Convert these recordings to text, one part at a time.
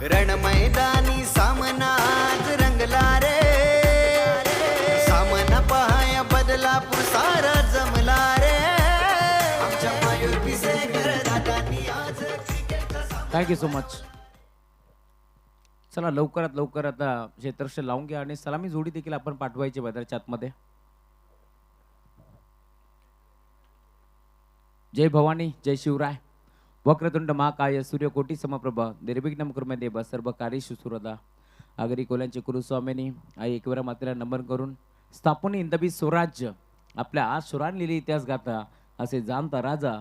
रण मैदानी सामना आज रंगला रे, सामना पाहाया बदलापूर सारा जमला रे, आमच्या मयूर पिसेकर दादांनी आज क्रिकेटचा सामना. Thank you so much. चला लवकरात लवकर आता क्षेत्ररक्षण लावून घ्या आणि सलामी जोडी देखील आपण पाठवायची मैदानाच्या आतमध्ये. जय भवानी जय शिवराय. वक्रतुंड महाकाय सूर्यकोटी समप्रभ निर्विघ्न कुर्मे देव सर्व कार्येषु सुरदा. आगरी कोल्यांचे कुरुस्वामीनी आई एकवेळा मातेला नमन करून स्थापनी इंदबी स्वराज्य आपल्या आज सुरान लिहिली इतिहास गाथा असे जाणता राजा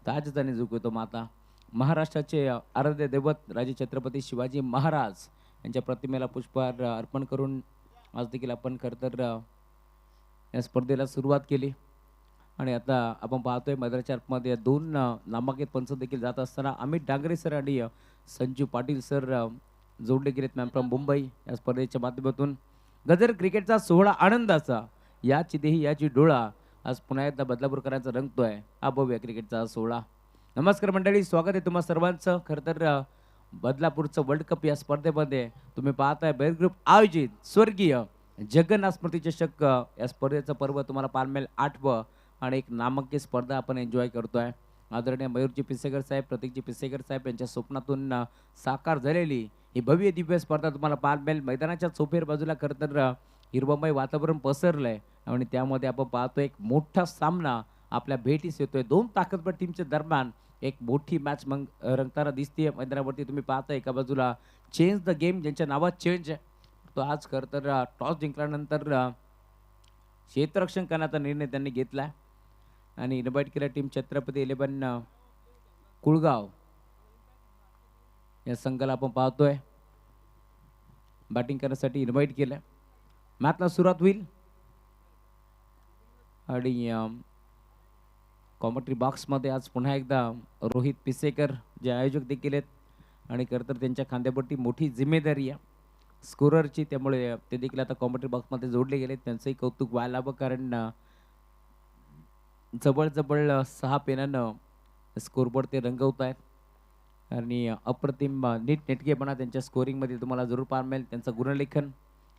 ताजताने झुकवतो माता. महाराष्ट्राचे आराध्य दैवत राजे छत्रपती शिवाजी महाराज यांच्या प्रतिमेला पुष्पहार अर्पण करून आज देखील आपण खरं तर या स्पर्धेला सुरुवात केली. आणि आता आपण पाहतोय मैदानाच्या आतमध्ये दोन नामांकित पंच देखील जात असताना अमित डांगरे सर आणि संजू पाटील सर जोडले गेलेत मॅम फ्रॉम मुंबई या स्पर्धेच्या माध्यमातून. गजर क्रिकेटचा सोहळा आनंदाचा याची देही याची डोळा आज पुन्हा एकदा बदलापूरकरांचा रंगतोय हा भव्य क्रिकेटचा सोहळा. नमस्कार मंडळी, स्वागत आहे तुम्हा सर्वांचं. खरं तर बदलापूरचं वर्ल्ड कप या स्पर्धेमध्ये तुम्ही पाहताय बेर ग्रुप आयोजित स्वर्गीय जगन्नाथ स्मृती चषक या स्पर्धेचं पर्व तुम्हाला पाहायला मिळेल. 8वं आणि एक नामांकित स्पर्धा आपण एन्जॉय करतोय. आदरणीय मयूरजी पिसेकर साहेब, प्रतीकजी पिसेकर साहेब यांच्या स्वप्नातून साकार झालेली ही भव्य दिव्य स्पर्धा तुम्हाला पाहायला मिळेल. मैदानाच्या चौफेर बाजूला खरं तर हिरवमय वातावरण पसरलंय आणि त्यामध्ये आपण पाहतोय एक मोठा सामना आपल्या भेटीस येतोय. दोन ताकदवर टीमच्या दरम्यान एक मोठी मॅच मग रंगताना दिसतीये मैदानावरती. तुम्ही पाहताय एका बाजूला चेंज द गेम ज्यांच्या नावात चेंज आहे तो आज खरं तर टॉस जिंकल्यानंतर क्षेत्ररक्षण करण्याचा निर्णय त्यांनी घेतलाय आणि इन्व्हाइट केला टीम छत्रपती 11 कुळगाव या संघाला आपण पाहतोय बॅटिंग करण्यासाठी इन्व्हाइट केलं. मॅचला सुरुवात होईल आणि कॉमेंट्री बॉक्समध्ये आज पुन्हा एकदा रोहित पिसेकर जे आयोजक देखील आहेत आणि खरं तर त्यांच्या खांद्यावरती मोठी जिम्मेदारी आहे स्कोररची, त्यामुळे ते देखील आता कॉमेंट्री बॉक्समध्ये जोडले गेले. त्यांचंही कौतुक व्हायला हवं कारण जवळजवळ 6 पेनानं स्कोरबोर्ड ते रंगवत आहेत आणि अप्रतिम नीटनेटकेपणा त्यांच्या स्कोरिंगमध्ये तुम्हाला जरूर पाहायला मिळेल. त्यांचं गुणलेखन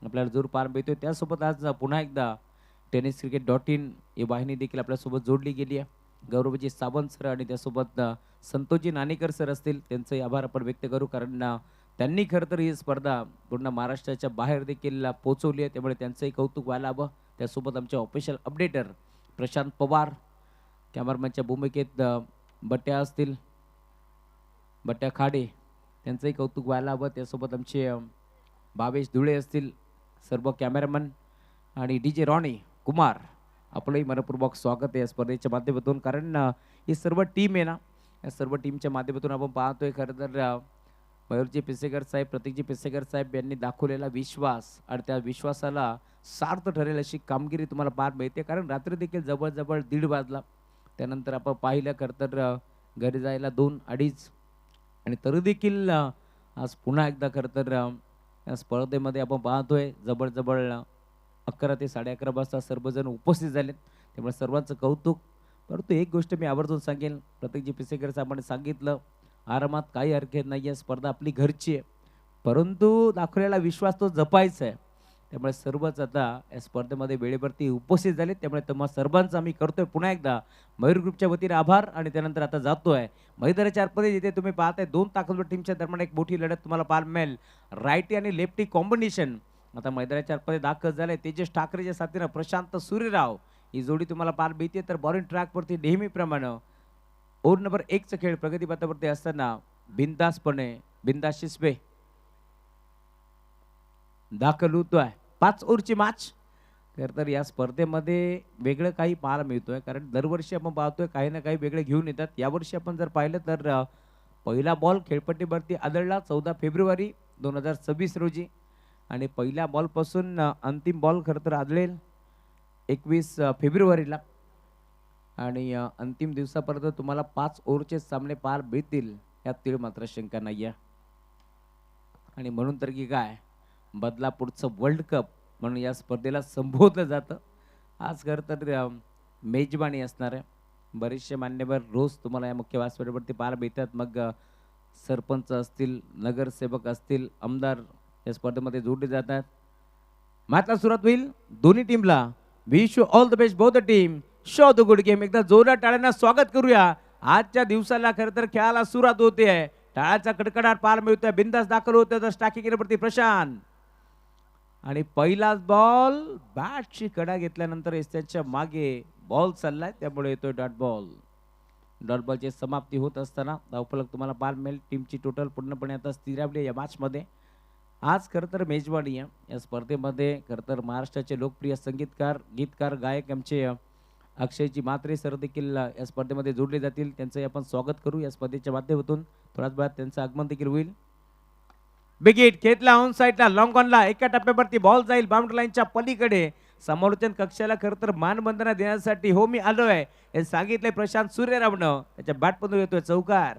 आपल्याला जरूर पाहायला मिळतोय. त्यासोबत आज पुन्हा एकदा tenniscricket.in ही वाहिनी देखील आपल्यासोबत जोडली गेली आहे. गौरवजी सावंत सर आणि त्यासोबत संतोषजी नाणेकर सर असतील त्यांचे आभार आपण व्यक्त करू कारण त्यांनी खरं तर ही स्पर्धा पूर्ण महाराष्ट्राच्या बाहेर देखील पोहोचवली आहे, त्यामुळे त्यांचंही कौतुक व्हायला हवं. त्यासोबत आमचे ऑफिशियल अपडेटर प्रशांत पवार, कॅमेरामॅनच्या भूमिकेत बट्ट्या असतील, बट्ट्या खाडे त्यांचंही कौतुक व्हायला हवं. त्यासोबत आमचे भावेश धुळे असतील, सर्व कॅमेरामॅन आणि DJ रॉनी कुमार आपलंही मनपूर्वक स्वागत आहे या स्पर्धेच्या माध्यमातून कारण ही सर्व टीम आहे ना, या सर्व टीमच्या माध्यमातून आपण पाहतोय खरं तर मयूरजी पिसेकर साहेब, प्रतीकजी पिसेकर साहेब यांनी दाखवलेला विश्वास आणि त्या विश्वासाला सार्थ ठरेल अशी कामगिरी तुम्हाला पाहायला मिळते. कारण रात्री देखील जवळजवळ 1:30 वाजला, त्यानंतर आपण पाहिलं खरं तर घरी जायला 2-2:30 आणि तरी देखील आज पुन्हा एकदा खरं तर या स्पर्धेमध्ये आपण पाहतोय जवळजवळ 11 ते 11:30 वाजता सर्वजण उपस्थित झालेत, त्यामुळे सर्वांचं कौतुक. परंतु एक गोष्ट मी आवर्जून सांगेन, प्रतीकजी पिसेकर साहेबांनी सांगितलं आरामात काही हरकत नाही आहे, स्पर्धा आपली घरची आहे, परंतु दाखवलेला विश्वास तो जपायचा आहे. त्यामुळे सर्वच आता या स्पर्धेमध्ये वेळेवरती उपस्थित झाले, त्यामुळे तुम्हा सर्वांचा आम्ही करतोय पुन्हा एकदा मयूर ग्रुपच्या वतीने आभार. आणि त्यानंतर आता जातोय मैदानाच्या आतमध्ये जिथे तुम्ही पाहताय दोन ताकदवर टीमच्या दरम्यान एक मोठी लढत तुम्हाला पाहायला मिळेल. रायटी आणि लेफ्टी कॉम्बिनेशन आता मैदानाच्या आतमध्ये दाखल झाले. तेजस ठाकरेच्या साथीनं प्रशांत सूर्यराव ही जोडी तुम्हाला पाहायला मिळते. तर बॉलिंग ट्रॅकवरती नेहमीप्रमाणे ओव्हर नंबर 1चा खेळ प्रगतीपथावरती असताना बिंदासपणे बिंदास शिसबे दाखल होतोय. 5 ओव्हरची मॅच. तर या स्पर्धेमध्ये वेगळं काही पाहायला मिळतोय कारण दरवर्षी आपण पाहतोय काही ना काही वेगळे घेऊन येतात. यावर्षी आपण जर पाहिलं तर पहिला बॉल खेळपट्टीवरती आदळला 14 फेब्रुवारी 2026 रोजी आणि पहिल्या बॉलपासून अंतिम बॉल खरं तर आदळेल 21 फेब्रुवारीला आणि अंतिम दिवसापर्यंत तुम्हाला 5 ओव्हरचे सामने पार मिळतील यात तीळ मात्र शंका नाही आहे. आणि म्हणून तर की काय बदलापूरचं वर्ल्ड कप म्हणून या स्पर्धेला संबोधलं जातं. आज खरं तर मेजबानी असणार आहे. बरेचसे मान्यवर रोज तुम्हाला या मुख्य व्यासपीठावरती पाहायला मिळतात. मग सरपंच असतील, नगरसेवक असतील, आमदार या स्पर्धेमध्ये जोडले जातात. मॅचला सुरुवात होईल दोन्ही टीमला. Wish you all the best both the team. Show the good game. एकदा जोरदार टाळ्यांना स्वागत करूया. आजच्या दिवसाला खरं तर खेळाला सुरुवात होते आहे. टाळ्याचा कडकडाट पार मिळतोय. बिंदास दाखल होतोय तर स्टॅकिंग केल्यावरती प्रशांत आणि पहिलाच बॉल बॅटची कडा घेतल्यानंतर त्याच्या मागे बॉल चाललाय, त्यामुळे येतोय डॉट बॉल. डॉट बॉलची समाप्ती होत असताना धावफलक तुम्हाला पार मिळेल. टीमची टोटल पूर्णपणे आता स्थिरावली या मॅचमध्ये. आज खरं तर मेजवानी आहे या स्पर्धेमध्ये. खरं तर महाराष्ट्राचे लोकप्रिय संगीतकार, गीतकार, गायक आमचे अक्षयजी म्हात्रे सर देखील या स्पर्धेमध्ये जोडले जातील. त्यांचं आपण स्वागत करू या स्पर्धेच्या माध्यमातून. थोड्याच वेळात त्यांचं आगमन देखील होईल. बिगिट खेतला ऑन साईडला लॉंग ऑनला एका टप्प्यावरती बॉल जाईल बाउंड्री लाईनच्या पलीकडे. समालोचन कक्षाला खरं तर मानवंदना देण्यासाठी हो मी आलोय हे सांगितलंय प्रशांत सूर्यरावनं. त्याच्या बॅटमधून येतोय चौकार.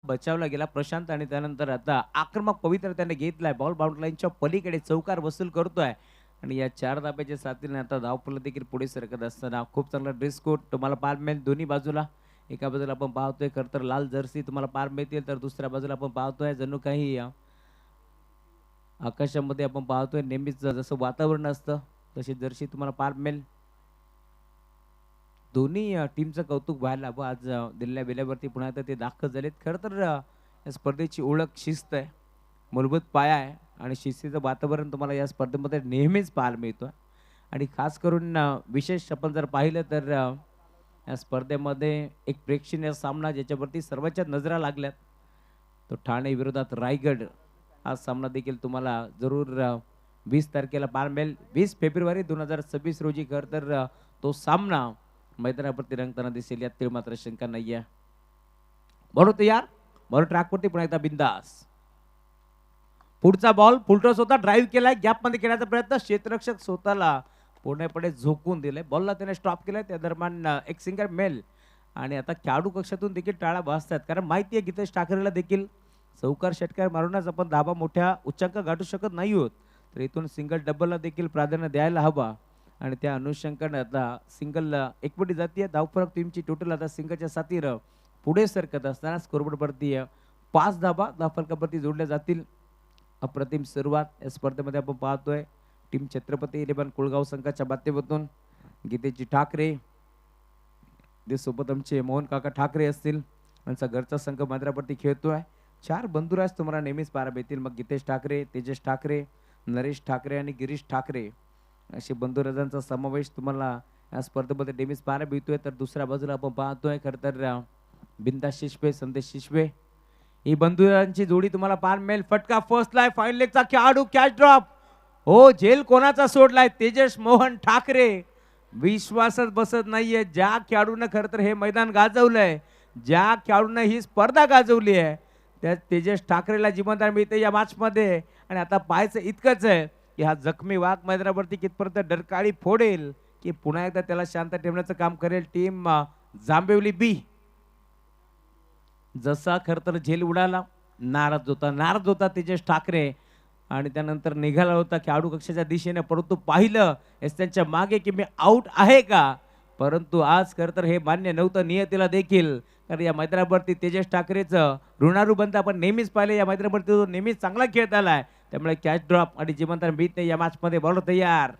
बचावला गेला प्रशांत आणि त्यानंतर आता आक्रमक पवित्र त्याने घेतलाय. बॉल बाउंड्री लाईनच्या पलीकडे चौकार वसूल करतोय आणि या 4 धाब्याच्या साथीने आता धावफलक देखील पुढे सरकत असताना खूप चांगला ड्रेस कोड तुम्हाला पार मिळेल दोन्ही बाजूला. एका बाजूला आपण पाहतोय खरं तर लाल जर्सी तुम्हाला पार मिळतील, तर दुसऱ्या बाजूला आपण पाहतोय जणू काही आकाशामध्ये आपण पाहतोय नेहमीच जसं वातावरण असतं तशी जर्सी तुम्हाला पार मिळेल. दोन्ही टीमचं कौतुक व्हायला हवं. आज दिल्ल्या बेल्यावरती पुन्हा एकदा ते दाखल झालेत. खरं तर या स्पर्धेची ओळख शिस्त आहे, मूलभूत पाया आहे आणि शिस्तीचं वातावरण तुम्हाला या स्पर्धेमध्ये नेहमीच पाहायला मिळतं. आणि खास करून विशेष आपण जर पाहिलं तर या स्पर्धेमध्ये एक प्रेक्षणीय सामना ज्याच्यावरती सर्वांच्या नजरा लागल्यात तो ठाणे विरोधात रायगड हा सामना देखील तुम्हाला जरूर 20 तारखेला पार मिळेल. 20 फेब्रुवारी 2026 रोजी खरं तर तो सामना मैदानावरती रंगताना दिसेल, यात ते मात्र शंका नाही आहे. बरोबर तयार, बरोबर ट्रॅकवरती पुन्हा एकदा बिंदास. पुढचा बॉल फुलटॉस होता, ड्राईव्ह केलाय, गॅप मध्ये खेळण्याचा प्रयत्न, क्षेत्ररक्षक स्वतःला पूर्णपणे झोकून दिले. बॉलला त्याने स्टॉप केलाय. त्या दरम्यान एक सिंगल मेल आणि आता खेळाडू कक्षातून देखील टाळा वाजतात, कारण माहिती आहे गीतेश ठाकरेला देखील चौकार षटकार मारूनच आपण धाबा मोठ्या उच्चांक गाठू शकत नाही आहोत, तर इथून सिंगल डबलला देखील प्राधान्य द्यायला हवा. आणि त्या अनुषंगाने आता सिंगल एकवटी जातीय. धावफलक टीमची टोटल आता सिंगलच्या साथीनं पुढे सरकत असताना स्कोरबोर्डवरती 5 धाबा धावफलकावरती जोडल्या जातील. अप्रतिम सुरुवात या स्पर्धेमध्ये आपण पाहतोय टीम छत्रपती 11 कुळगाव संघाच्या माध्यमातून. गीतेजी ठाकरे ते सोबत आमचे मोहन काका ठाकरे असतील, त्यांचा घरचा संघ मैदानावरती खेळतोय. 4 बंधुराज तुम्हाला नेहमीच पाहायला मिळतील. मग गीतेश ठाकरे, तेजस ठाकरे, नरेश ठाकरे आणि गिरीश ठाकरे असे बंधुराजांचा समावेश तुम्हाला या स्पर्धेमध्ये नेहमीच पाहायला मिळतोय. तर दुसऱ्या बाजूला आपण पाहतोय खरं तर बिंदास शिशवे, संदेश शिशवे ही बंधुराजांची जोडी तुम्हाला पाहायला मिळेल. फटका फर्स्ट लाय, फाईन लेगचा खेळाडू, कॅच ड्रॉप. हो, झेल कोणाचा सोडलाय? तेजस मोहन ठाकरे. विश्वासच बसत नाहीये ज्या खेळाडूनं खरं तर हे मैदान गाजवलंय, ज्या खेळाडूनं ही स्पर्धा गाजवली आहे त्या तेजस ठाकरेला जिवंतदान मिळते या मॅच मध्ये. आणि आता पाहायचं इतकंच आहे की हा जखमी वाघ मैदानावरती कितपर्यंत डरकाळी फोडेल की पुन्हा एकदा त्याला शांत ठेवण्याचं काम करेल टीम जांभिवली बी. जसा खर तर झेल उडाला, नाराज होता तेजस ठाकरे आणि त्यानंतर निघाला होता खेळाडू कक्षाच्या दिशेने, परंतु पाहिलं त्यांच्या मागे की मी आउट आहे का, परंतु आज खर तर हे मान्य नव्हतं नियतीला देखील. तर या मैदानावरती तेजस ठाकरेचं ऋणारू बंद आपण नेहमीच पाहिले. या मैदानावरती तो नेहमीच चांगला खेळत आलाय, त्यामुळे कॅच ड्रॉप आणि जिवंतदान बीत नाही या मॅच मध्ये. बॉलर तयार,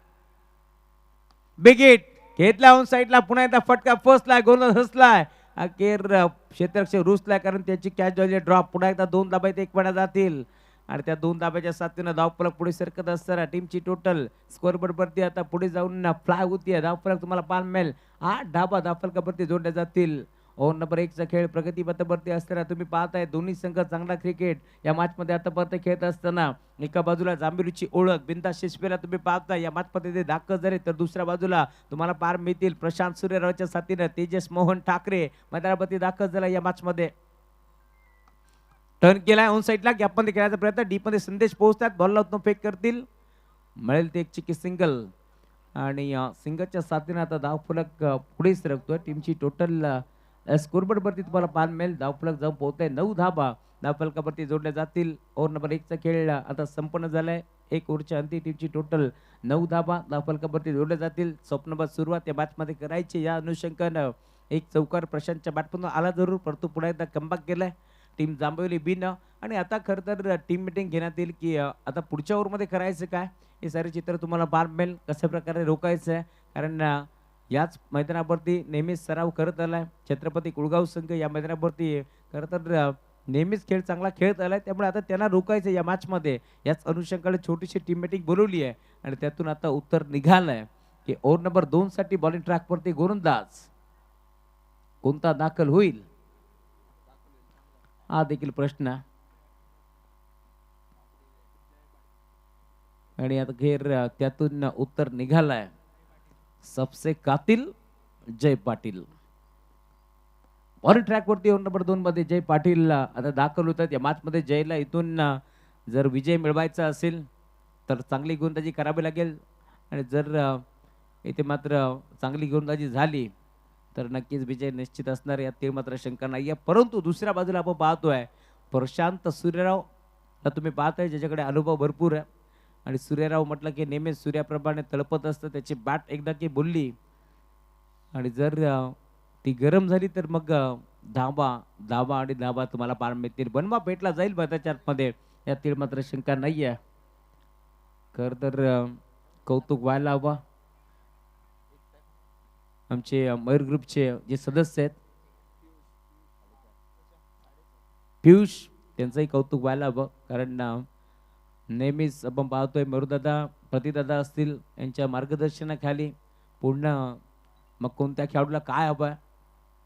बिग हिट घेतला ऑन साईडला, पुन्हा एकदा फटका फसलाय, गोलंदाज हसलाय, अखेर क्षेत्ररक्षक रुसलाय कारण त्याची कॅच झाली ड्रॉप. पुन्हा एकदा 2 धाब्यात 1 पडा जातील आणि त्या 2 धाब्याच्या साथीनं धावफलक पुढे सरकत असताना टीमची टोटल स्कोरबोर्डवरती आता पुढे जाऊन फ्लाय होतीये. धावफलक तुम्हाला पाहायला मिळेल. 8 धाबा धावफलकावरती जोडल्या जातील. ओव्हर नंबर 1 चा खेळ प्रगतीपथावरती असताना तुम्ही पाहताय दोन्ही संघ चांगला क्रिकेट या मॅच मध्ये आतापर्यंत खेळत असताना एका बाजूला जांभिवलीची ओळख बिंदास शिशपेला तुम्ही पाहताय या मॅच मध्ये ते दाखल झाले, तर दुसऱ्या बाजूला तुम्हाला पार मिळतील प्रशांत सूर्यरावच्या साथीनं तेजस मोहन ठाकरे मैदानावरती दाखल झाला या मॅच मध्ये. टर्न केलाय ऑन साईडला, गॅपमध्ये खेळायचा प्रयत्न, डीप मध्ये संदेश पोहोचतात, बॉलला उतरून फेक करतील, मिळेल ते एक चिकी सिंगल. आणि सिंगलच्या साथीने आता धावफलक पुढे सरकतोय. टीमची टोटल स्कोरबोर्ड वरती तुम्हाला पाहायला मिळेल धावफलक जाऊन पोहोचतोय 9 धाबा धावफलकावरती जोडल्या जातील. ओव्हर नंबर 1 चा खेळ आता संपन्न झालाय. एक ओव्हरच्या अंती टीमची टोटल 9 धाबा धावफलकावरती जोडल्या जातील. स्वप्नबद्ध सुरुवात या मॅच मध्ये करायची, या अनुषंगानं एक चौकार प्रशांतच्या बॅटमधून आला जरूर, परंतु पुन्हा एकदा कमबॅक केलाय टीम जांभवली बीन. आणि आता खरं तर टीम मिटिंग घेण्यात येईल की आता पुढच्या ओव्हरमध्ये करायचं काय, हे सारे चित्र तुम्हाला पाहायला मिळेल, कशा प्रकारे रोखायचं आहे. कारण याच मैदानावरती नेहमीच सराव करत आलाय छत्रपती कुळगाव संघ. या मैदानावरती खरं तर नेहमीच खेळ चांगला खेळत आलाय, त्यामुळे आता त्यांना रोखायचं या मॅच मध्ये. याच अनुषंगाने छोटीशी टीम मीटिंग बोलवली आहे आणि त्यातून आता उत्तर निघालंय की ओव्हर नंबर 2 साठी बॉलिंग ट्रॅक वरती गोलंदाज कोणता दाखल होईल, हा देखील प्रश्न आहे. आणि आता खेर त्यातून उत्तर निघालाय, सबसे कातिल जय पाटील. बॉलिंग ट्रॅक वरती ओव्हर नंबर 2 मध्ये जय पाटील आता दाखल होतात या मॅच मध्ये. जयला इथून जर विजय मिळवायचा असेल तर चांगली गोलंदाजी करावी लागेल, आणि जर इथे मात्र चांगली गोलंदाजी झाली तर नक्कीच विजय निश्चित असणार, यात ते मात्र शंका नाही आहे. परंतु दुसऱ्या बाजूला आपण पाहतोय प्रशांत सूर्यराव, तुम्ही पाहताय ज्याच्याकडे अनुभव भरपूर आहे. आणि सूर्यराव म्हटलं की नेहमीच सूर्याप्रमाणे तळपत असतं, त्याची बॅट एकदा की बोलली आणि जर ती गरम झाली तर मग धाबा धाबा आणि धाबा तुम्हाला पार मिळतील. बनवा पेटला जाईल मैदानाच्या आतमध्ये, यातील मात्र शंका नाही आहे. खर तर कौतुक व्हायला हवं आमचे मयूर ग्रुपचे जे सदस्य आहेत, पियुष, त्यांचंही कौतुक व्हायला हवं. कारण नेहमीच आपण पाहतोय मरुदादा प्रतिदादा असतील यांच्या मार्गदर्शनाखाली पूर्ण मग कोणत्या खेळाडूला काय हवं आहे,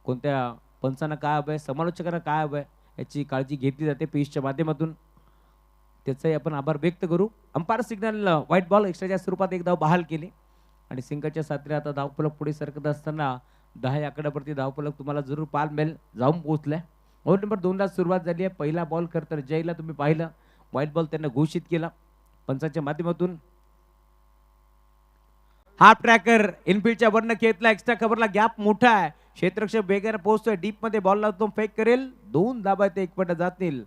कोणत्या पंचांना काय हवं आहे, समालोचकांना काय हवं आहे, याची काळजी घेतली जाते पियुषच्या माध्यमातून. त्याचाही आपण आभार व्यक्त करू. अंपायर सिग्नल व्हाईट बॉल एक्स्ट्राच्या स्वरूपात एक धाव बहाल केली आणि सिंगलच्या साथीने आता धावफलक पुढे सरकत असताना 10 आकड्यावरती धावफलक तुम्हाला जरूर पाहायला मिळेल, जाऊन पोहोचलाय. ओव्हर नंबर 2 ला सुरुवात झाली आहे. पहिला बॉल खरं तर जयला तुम्ही पाहिलं, व्हाईट बॉल त्यांना घोषित केला पंचाच्या माध्यमातून. हाफ ट्रॅकर इनफिल्डच्या वरनं खेळला, एक्स्ट्रा कव्हरला गॅप मोठा आहे, क्षेत्ररक्षक वेगाने पोहोचतोय, डीप मध्ये बॉल लावतो, फेक करेल, 2 धाबा ते 1 पट जातील.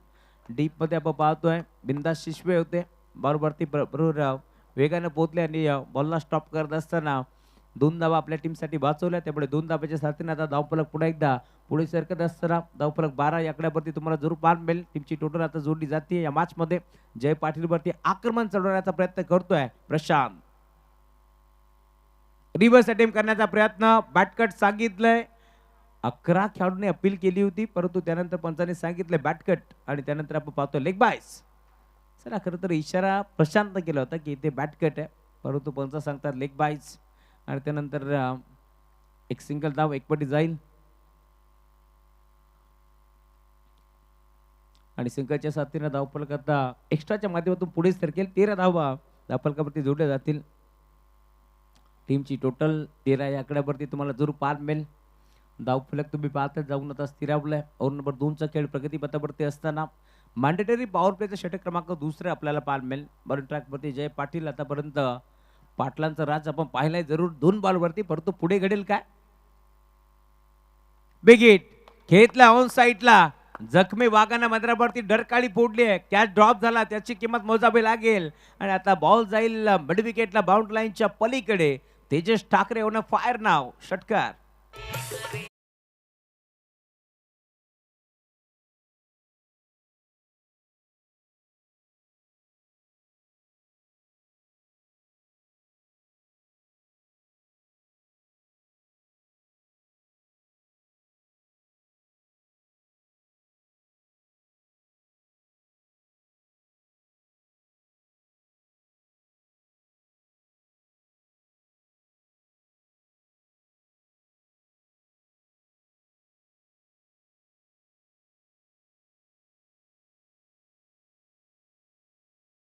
डीप मध्ये आपण पाहतोय बिंदास शिशवे होते, बॉलवरती बरोबर वेगाने पोहोचले आणि बॉलला स्टॉप करत असताना 2 धाबा आपल्या टीमसाठी वाचवल्या. त्यामुळे 2 धाब्याच्या साथीने आता धावफलक पुन्हा एकदा पुढे सरकत असताना धावफलक 12 या आकड्यावरती तुम्हाला जरूर पाहायला मिळेल. टीमची टोटल आता जोडली जाते या मॅच मध्ये. जय पाटील वरती आक्रमण चढवण्याचा प्रयत्न करतोय प्रशांत, रिव्हर्स अटेम्प्ट करण्याचा प्रयत्न, बॅटकट सांगितलंय. 11 खेळाडूंनी अपील केली होती, परंतु त्यानंतर पंचांनी सांगितलं बॅटकट आणि त्यानंतर आपण पाहतो लेग बायस. चला, खरं तर इशारा प्रशांत केला होता की इथे बॅटकट आहे, परंतु पंच सांगतात लेग बायस आणि त्यानंतर एक सिंगल धाव एकपटी जाईल. आणि सिंगलच्या साथीने धावफलक आता एक्स्ट्राच्या माध्यमातून पुढे सरकेल. 13 धावा धावफलकावरती जोडल्या जातील. टीमची टोटल 13 या आकड्यावरती तुम्हाला जरूर पाहायला मिळेल. धावफलक तुम्ही पाहता जाऊन आता स्थिरावलाय. ओव्हर नंबर 2 चा खेळ प्रगतीपथावरती असताना मॅन्डेटरी पॉवर प्लेचा षटक क्रमांक 2 आपल्याला पाहायला मिळेल. बॉलिंग ट्रॅक वरती जय पाटील. आतापर्यंत पाटलांचा राज आपण पाहिलाय जरूर 2 बॉल वरती, परंतु पुढे घडेल काय. बिग हिट खेळला ऑन साईडला, जखमी वाघांना मैदानावरती डरकाळी फोडली आहे, कॅच ड्रॉप झाला, त्याची किंमत मोजावी लागेल. आणि आता बॉल जाईल मिड विकेटला बाउंड लाईनच्या पलीकडे. तेजस ठाकरे ओन फायर नाव, षटकार.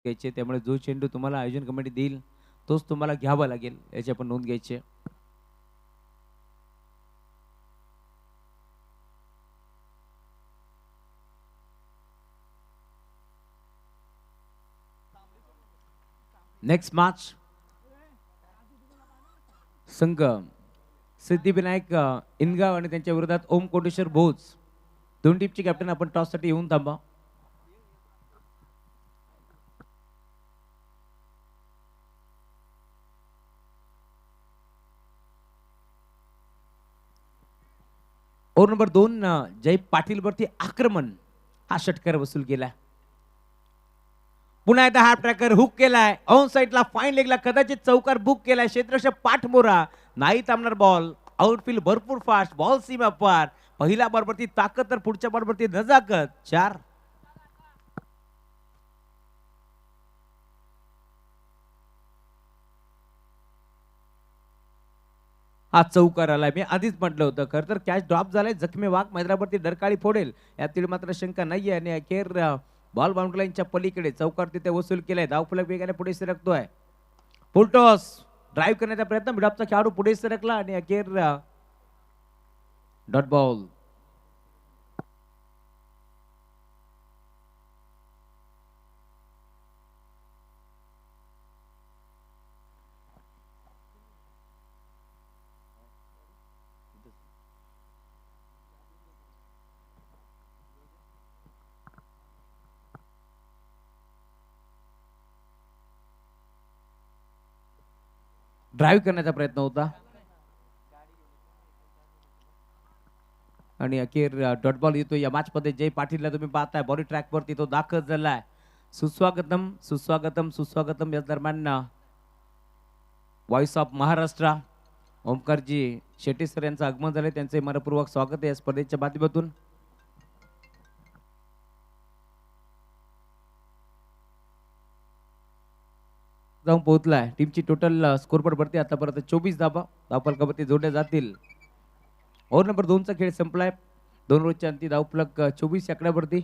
घ्यायचे, त्यामुळे जो चेंडू तुम्हाला आयोजन कमिटी देईल तोच तुम्हाला घ्यावा लागेल, याची आपण नोंद घ्यायची. नेक्स्ट मॅच संघ सिद्धिविनायक इनगाव आणि त्यांच्या विरोधात ओम कोटेश्वर भोज. दोन टीमचे कॅप्टन आपण टॉस साठी येऊन थांबा. ओव्हर नंबर 2 जय पाटील वरती आक्रमण. हा षटकार वसूल केला. पुन्हा एकदा हाफ ट्रॅकर हुक केलाय ऑन साइडला फाईन लेगला कदाचित चौकार बुक केलाय. क्षेत्ररक्षक पाठमोरा नाही थांबणार बॉल. आउटफील्ड भरपूर फास्ट बॉल सीमा पार. पहिल्या बॉलवरती ताकद तर पुढच्या बॉलवरती नजाकत. 4 हा चौकार आलाय. मी आधीच म्हटलं होतं खरं तर कॅच ड्रॉप झालाय. जखमी वाघ मैदानावरती डरकाळी फोडेल यातील मात्र शंका नाहीये. आणि अखेर बॉल बाउंड्री लाईनच्या पलीकडे चौकार तिथे वसूल केलाय. धावफलक वेगाने पुढे सरकतोय. फुलटॉस ड्राईव्ह करण्याचा प्रयत्न. मिडॉपचा खेळाडू पुढे सरकला आणि अखेर डॉट बॉल. ड्राईव्ह करण्याचा प्रयत्न होता आणि अखेर डॉट बॉल येतो. या मॅच मध्ये जय पाटीलला तुम्ही पाहताय बॉडी ट्रॅक वरती तो दाखल झालाय. सुस्वागतम सुस्वागतम सुस्वागतम. या दरम्यान voice of Maharashtra Omkarji Shetty sir यांचं आगमन झाले. त्यांचे मनपूर्वक स्वागत आहे या स्पर्धेच्या माध्यमातून. जाऊन पोहोचलाय. टीमची टोटल स्कोरबोर्ड वरती आतापर्यंत 24 धावा धावफलकावरती जोडल्या जातील. ओव्हर नंबर 2 चा खेळ संपलाय. 2 रोजच्या अंती धावफलक 24 आकड्यावरती.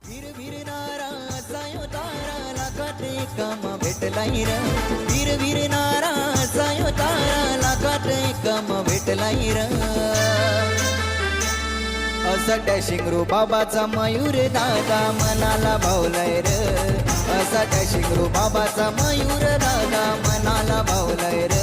वीर वीर नारा सायो तारा लाखाटे काम भेटलाई र. वीर वीर नारा सायो तारा लाखाटे काम भेटलाई र. असा डॅशिंग रो बाबाचा मयूर दादा मनाला भावलाय र. असा डॅशिंग रो बाबाचा मयूर दादा मनाला भावलाय र.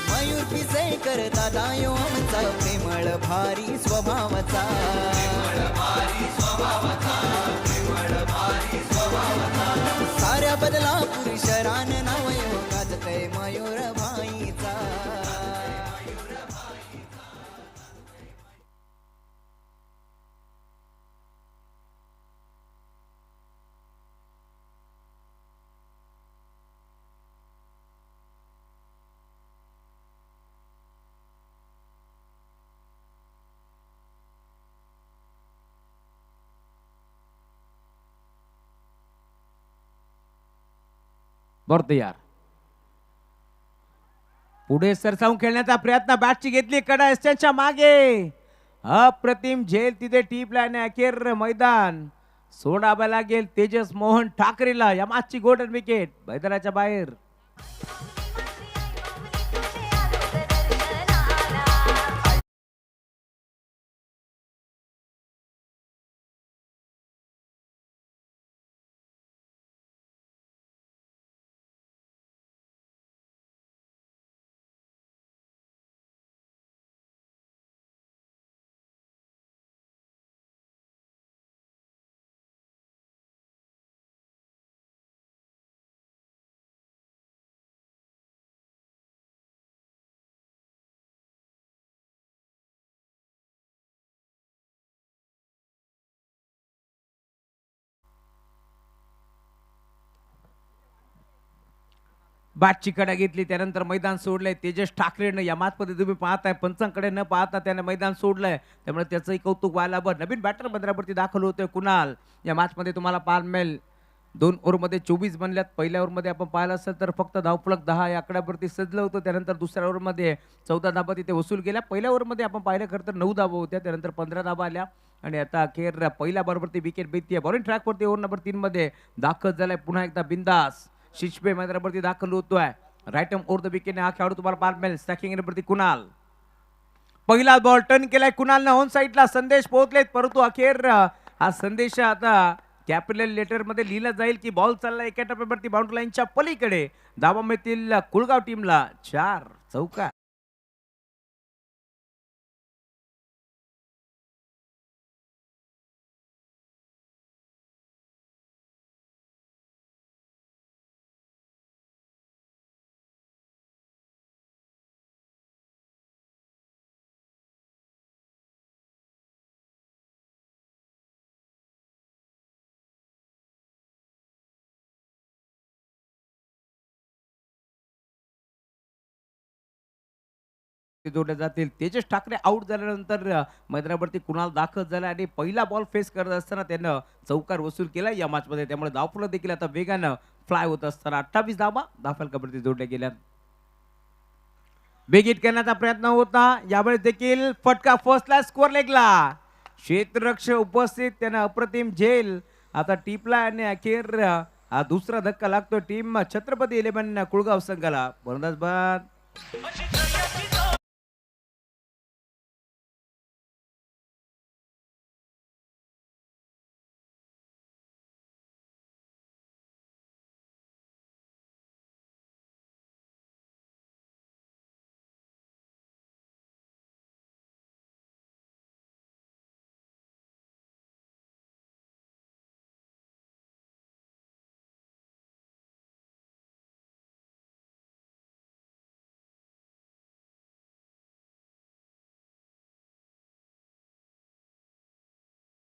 मयूर पिसेकर दादा यो आमचा प्रेमळ भारी स्वभावाचा. साऱ्या बदला पुरुष रान नाव यो गाजतय मयूर भाईचा. बरं तयार. पुढे सरसावून खेळण्याचा प्रयत्न. बॅटची घेतली कडा एस्टनच्या मागे. अप्रतिम झेल तिथे टीपला आणि अखेर मैदान सोडावं लागेल तेजस मोहन ठाकरेला. या मॅचची गोल्डन विकेट मैदानाच्या बाहेर. बॅटची कडा घेतली त्यानंतर मैदान सोडलंय तेजस ठाकरेनं. या मॅचमध्ये तुम्ही पाहताय पंचांकडे न पाहता त्याने मैदान सोडलंय. त्यामुळे त्याचंही कौतुक व्हायला हवं. नवीन बॅटर बंदरावरती दाखल होतोय कुणाल. या मॅचमध्ये तुम्हाला पाहायला मिळेल 2 ओव्हरमध्ये 24 बनल्यात. पहिल्या ओव्हरमध्ये आपण पाहिलं असेल तर फक्त धावफलक 10 या आकड्यावरती सजलं होतं. त्यानंतर दुसऱ्या ओव्हरमध्ये 14 धाबा तिथे वसूल केल्या. पहिल्या ओव्हरमध्ये आपण पाहिलं खरं तर 9 धाबा होत्या. त्यानंतर 15 धाबा आल्या आणि आता अखेर पहिल्या बॉलवरती विकेट बेततीये. बॉलिंग ट्रॅकवरती ओव्हर नंबर 3 मध्ये दाखल झालाय पुन्हा एकदा बिंदास शिशपे मैदानावरती दाखल होतोय. राईट ओव्हर द विकेट हा खेळाडू तुम्हाला पाहायला मिळेल. स्टॅकिंग वरती कुणाल. पहिला बॉल टर्न केलाय कुणालनं ऑन साईडला. संदेश पोहोचलेत परंतु अखेर हा संदेश आता कॅपिटल लेटर मध्ये लिहिला जाईल की बॉल चालला एका टप्प्यावरती बाउंड्री लाईनच्या पलीकडे. धावा मिळतील कुळगाव टीमला 4 चौका. जोडले जातील. तेजस ठाकरे आउट झाल्यानंतर मैदानावरती कुणाल दाखल झाला आणि पहिला बॉल फेस करत असताना त्यानं चौकार वसूल केला या मॅच मध्ये. त्यामुळे धावफलक देखील आता वेगानं फ्लाय होत असताना 28 धावा धावफलकावरती जोडल्या गेल्या. बेगीट करण्याचा प्रयत्न होता यावेळेस देखील फटका फर्स्टला स्कोअर लेगला. क्षेत्ररक्षक उपस्थित त्यानं अप्रतिम झेल आता टिपला आणि अखेर हा दुसरा धक्का लागतो टीम छत्रपती 11 कुळगाव संघाला. फलंदाज बाद.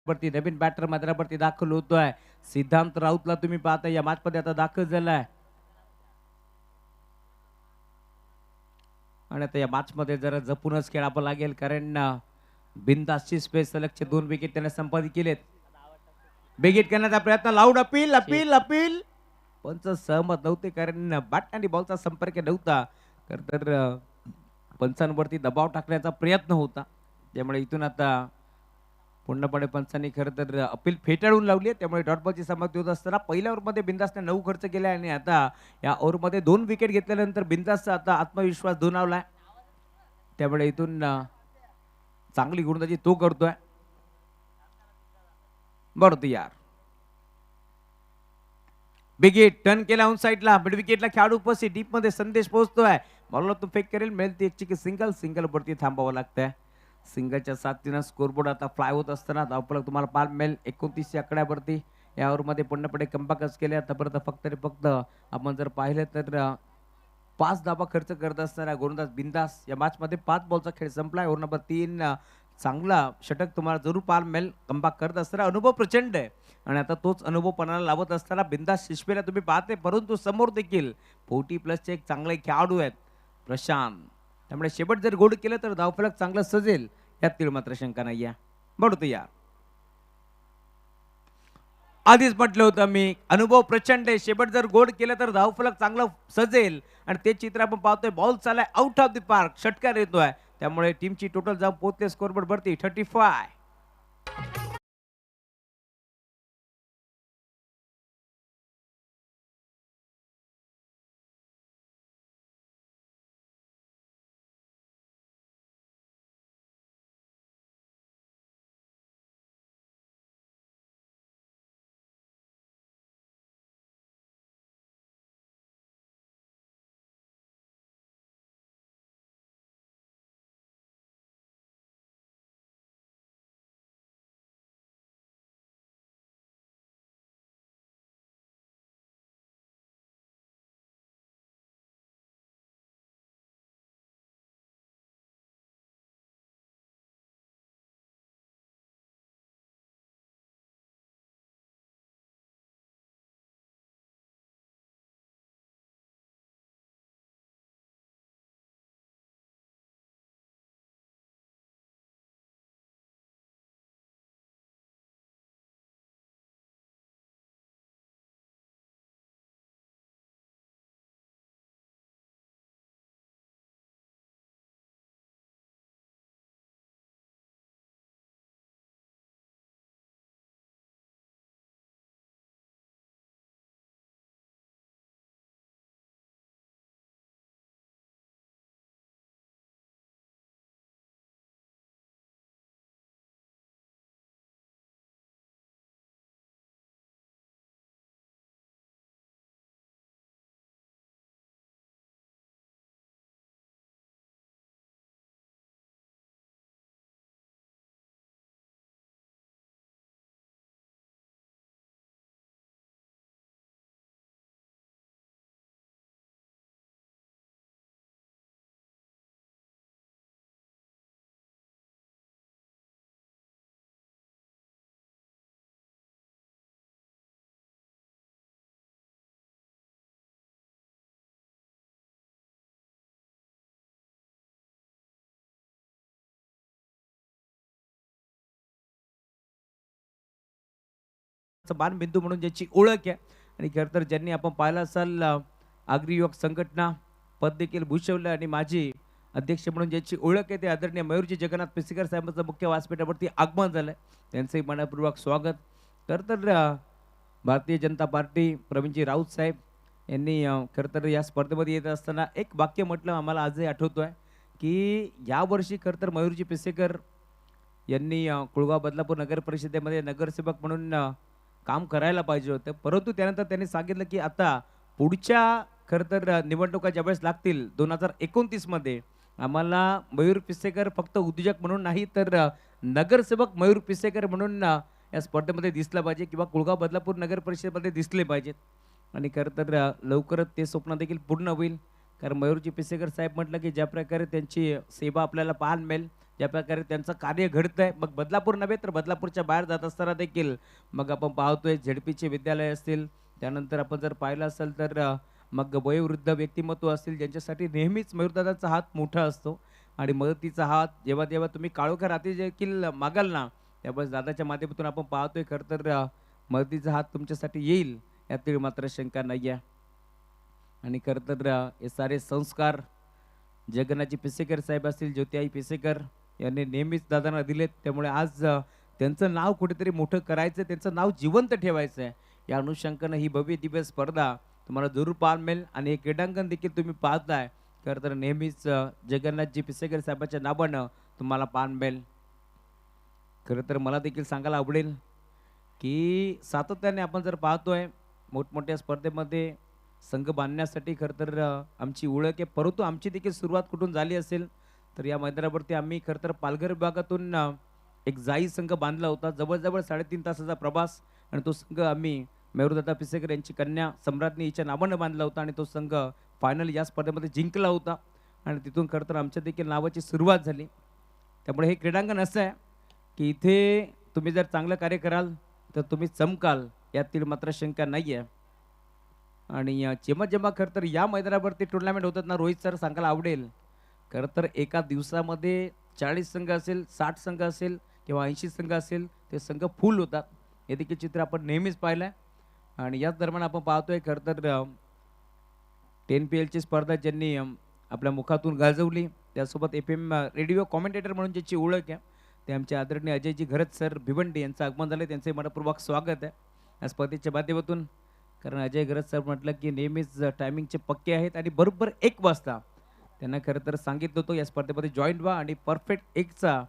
वरती नवीन बॅटर मैदानावरती दाखल होतोय. सिद्धांत राऊतला तुम्ही पाहता या मॅच मध्ये आता दाखल झालाय आणि आता या मॅच मध्ये जरा जपूनच खेळावं लागेल कारण बिनधास्तची स्पेस सलगचे 2 विकेट त्याने संपादित केलेत. बेगीट करण्याचा प्रयत्न लाऊड अपील अपील अपील पंच सहमत नव्हते कारण बॅट आणि बॉलचा संपर्क नव्हता. तर पंचांवरती दबाव टाकण्याचा प्रयत्न होता. त्यामुळे इथून आता पूर्णपणे पंचांनी खरं तर अपील फेटाळून लावली आहे. त्यामुळे डॉट बॉलची समाप्ती होत असताना पहिल्या ओव्हरमध्ये बिंदासने 9 खर्च केला आणि आता या ओव्हरमध्ये 2 विकेट घेतल्यानंतर बिंदासचा आता आत्मविश्वास दुणावलाय. त्यामुळे इथून चांगली गोलंदाजी तो करतोय. बरोबर यार. बिगेट टर्न केला ऑन साईडला मिड विकेटला खेळाडू उपस्थित डीप मध्ये संदेश पोहोचतोय. बॉलला तो फेक करेल मिळेल ती एक सिंगल सिंगल वरती थांबावं लागतंय. सिंगलच्या साथीनं स्कोरबोर्ड आता फ्लाय होत असताना धावफलक तुम्हाला पाहायला मिळेल 29 आकड्यावरती. या ओव्हरमध्ये पूर्णपणे कमबॅकच केले. आतापर्यंत फक्त आपण जर पाहिलं तर 5 धाबा खर्च करत असताना गोलंदाज बिंदास या मॅच मध्ये 5 बॉलचा खेळ संपलाय. ओव्हर नंबर 3 चांगला षटक तुम्हाला जरूर पाहायला मिळेल. कमबॅक करत असताना अनुभव प्रचंड आहे आणि आता तोच अनुभव पणाला लावत असताना बिंदास शिशपेला तुम्ही पाहते. परंतु समोर देखील 40+ एक चांगले खेळाडू आहेत प्रशांत. त्यामुळे शेवट जर गोड केलं तर धावफलक चांगलं सजेल यात मात्र शंका नाही आहे. बढतो यार. आधीच म्हटलं होतं मी अनुभव प्रचंड आहे. शेवट जर गोड केलं तर धावफलक चांगलं सजेल आणि ते चित्र आपण पाहतोय. बॉल चाललाय आउट ऑफ द पार्क षटकार येतोय. त्यामुळे टीमची टोटल जाऊन पोहोचते स्कोरबोर्ड वरती 35. बाणबिंदू म्हणून ज्याची ओळख आहे आणि खरं तर ज्यांनी आपण पाहिलं असाल आगरी युवक संघटना पद देखील भूषवलं आणि माझी अध्यक्ष म्हणून ज्याची ओळख आहे ते आदरणीय मयूरजी जगन्नाथ पिसेकर साहेबांचं मुख्य व्यासपीठावरती आगमन झालंय त्यांचंही मनपूर्वक स्वागत. तर भारतीय जनता पार्टी प्रवीणजी राऊत साहेब यांनी खरं तर या स्पर्धेमध्ये येत असताना एक वाक्य म्हटलं आम्हाला आजही आठवतो आहे की यावर्षी खरं तर मयूरजी पिसेकर यांनी कुळगाव बदलापूर नगर परिषदेमध्ये नगरसेवक म्हणून काम करायला पाहिजे होतं, परंतु त्यानंतर त्यांनी सांगितलं की आता पुढच्या खरं तर निवडणुका ज्यावेळेस लागतील 2029 मध्ये आम्हाला मयूर पिसेकर फक्त उद्योजक म्हणून नाही तर नगरसेवक मयूर पिसेकर म्हणून या स्पर्धेमध्ये दिसला पाहिजे किंवा कुळगाव बदलापूर नगर परिषदेमध्ये दिसले पाहिजेत. आणि खरं तर लवकरच ते स्वप्न देखील पूर्ण होईल. कारण मयूरजी पिसेकर साहेब म्हटलं की ज्या प्रकारे त्यांची सेवा आपल्याला पाहायला मिळेल, ज्या प्रकारे त्यांचं कार्य घडतंय, मग बदलापूर नव्हे तर बदलापूरच्या बाहेर जात असताना देखील मग आपण पाहतोय झेडपीचे विद्यालय असतील, त्यानंतर आपण जर पाहिलं असेल तर मग वयोवृद्ध व्यक्तिमत्व असतील ज्यांच्यासाठी नेहमीच मयूरदादाचा हात मोठा असतो आणि मदतीचा हात जेव्हा जेव्हा तुम्ही काळोखा रात्री देखील मागाल ना त्यावेळेस दादाच्या माध्यमातून आपण पाहतोय खरं तर मदतीचा हात तुमच्यासाठी येईल यातील मात्र शंका नाही आहे. आणि खरं तर हे सारे संस्कार जगन्नाथजी पिसेकर साहेब असतील, ज्योतिआई पिसेकर यांनी नेहमीच दादांना दिलेत, त्यामुळे आज त्यांचं नाव कुठेतरी मोठं करायचं, त्यांचं नाव जिवंत ठेवायचं आहे. या अनुषंगानं ही भव्य दिव्य स्पर्धा तुम्हाला जरूर पाहायला मिळेल आणि हे क्रीडांगण देखील तुम्ही पाहताय खरं तर नेहमीच जगन्नाथजी पिसेकर साहेबांच्या नावानं तुम्हाला पाहायला मिळेल. खरं तर मला देखील सांगायला आवडेल की सातत्याने आपण जर पाहतोय मोठमोठ्या स्पर्धेमध्ये संघ बांधण्यासाठी खरं तर आमची ओळख आहे, परंतु आमची देखील सुरुवात कुठून झाली असेल तर या मैदानावरती आम्ही खरं तर पालघर विभागातून एक जाई संघ बांधला होता, जवळजवळ 3.5 तासाचा प्रवास, आणि तो संघ आम्ही मयूरदादा पिसेकर यांची कन्या सम्राज्ञी हिच्या नावानं बांधला होता आणि तो संघ फायनल या स्पर्धेमध्ये जिंकला होता आणि तिथून खरं तर आमच्या देखील नावाची सुरुवात झाली. त्यामुळे हे क्रीडांगण असं आहे की इथे तुम्ही जर चांगलं कार्य कराल तर तुम्ही चमकाल यातील मात्र शंका नाही आहे. आणि जेव्हा जेव्हा खरं तर या मैदानावरती टुर्नामेंट होतात ना रोहित सर सांगायला आवडेल, खरं तर एका दिवसामध्ये 40 संघ असेल, 60 संघ असेल किंवा 80 संघ असेल, ते संघ फुल होतात. हे देखील चित्र आपण नेहमीच पाहिलं आहे. आणि याच दरम्यान आपण पाहतोय खरं तर 10PL ची स्पर्धा ज्यांनी आपल्या मुखातून गाजवली, त्यासोबत FM रेडिओ कॉमेंटेटर म्हणून ज्याची ओळख आहे ते आमचे आदरणीय अजयजी घरत सर भिवंडी यांचं आगमन झालं, त्यांचे मनपूर्वक स्वागत आहे या स्पर्धेच्या माध्यमातून. कारण अजय घरत सर म्हटलं की नेहमीच टायमिंगचे पक्के आहेत आणि बरोबर 1 वाजता त्यांना खरं तर सांगितलं होतं या स्पर्धेमध्ये जॉईन व्हा आणि परफेक्ट 1चा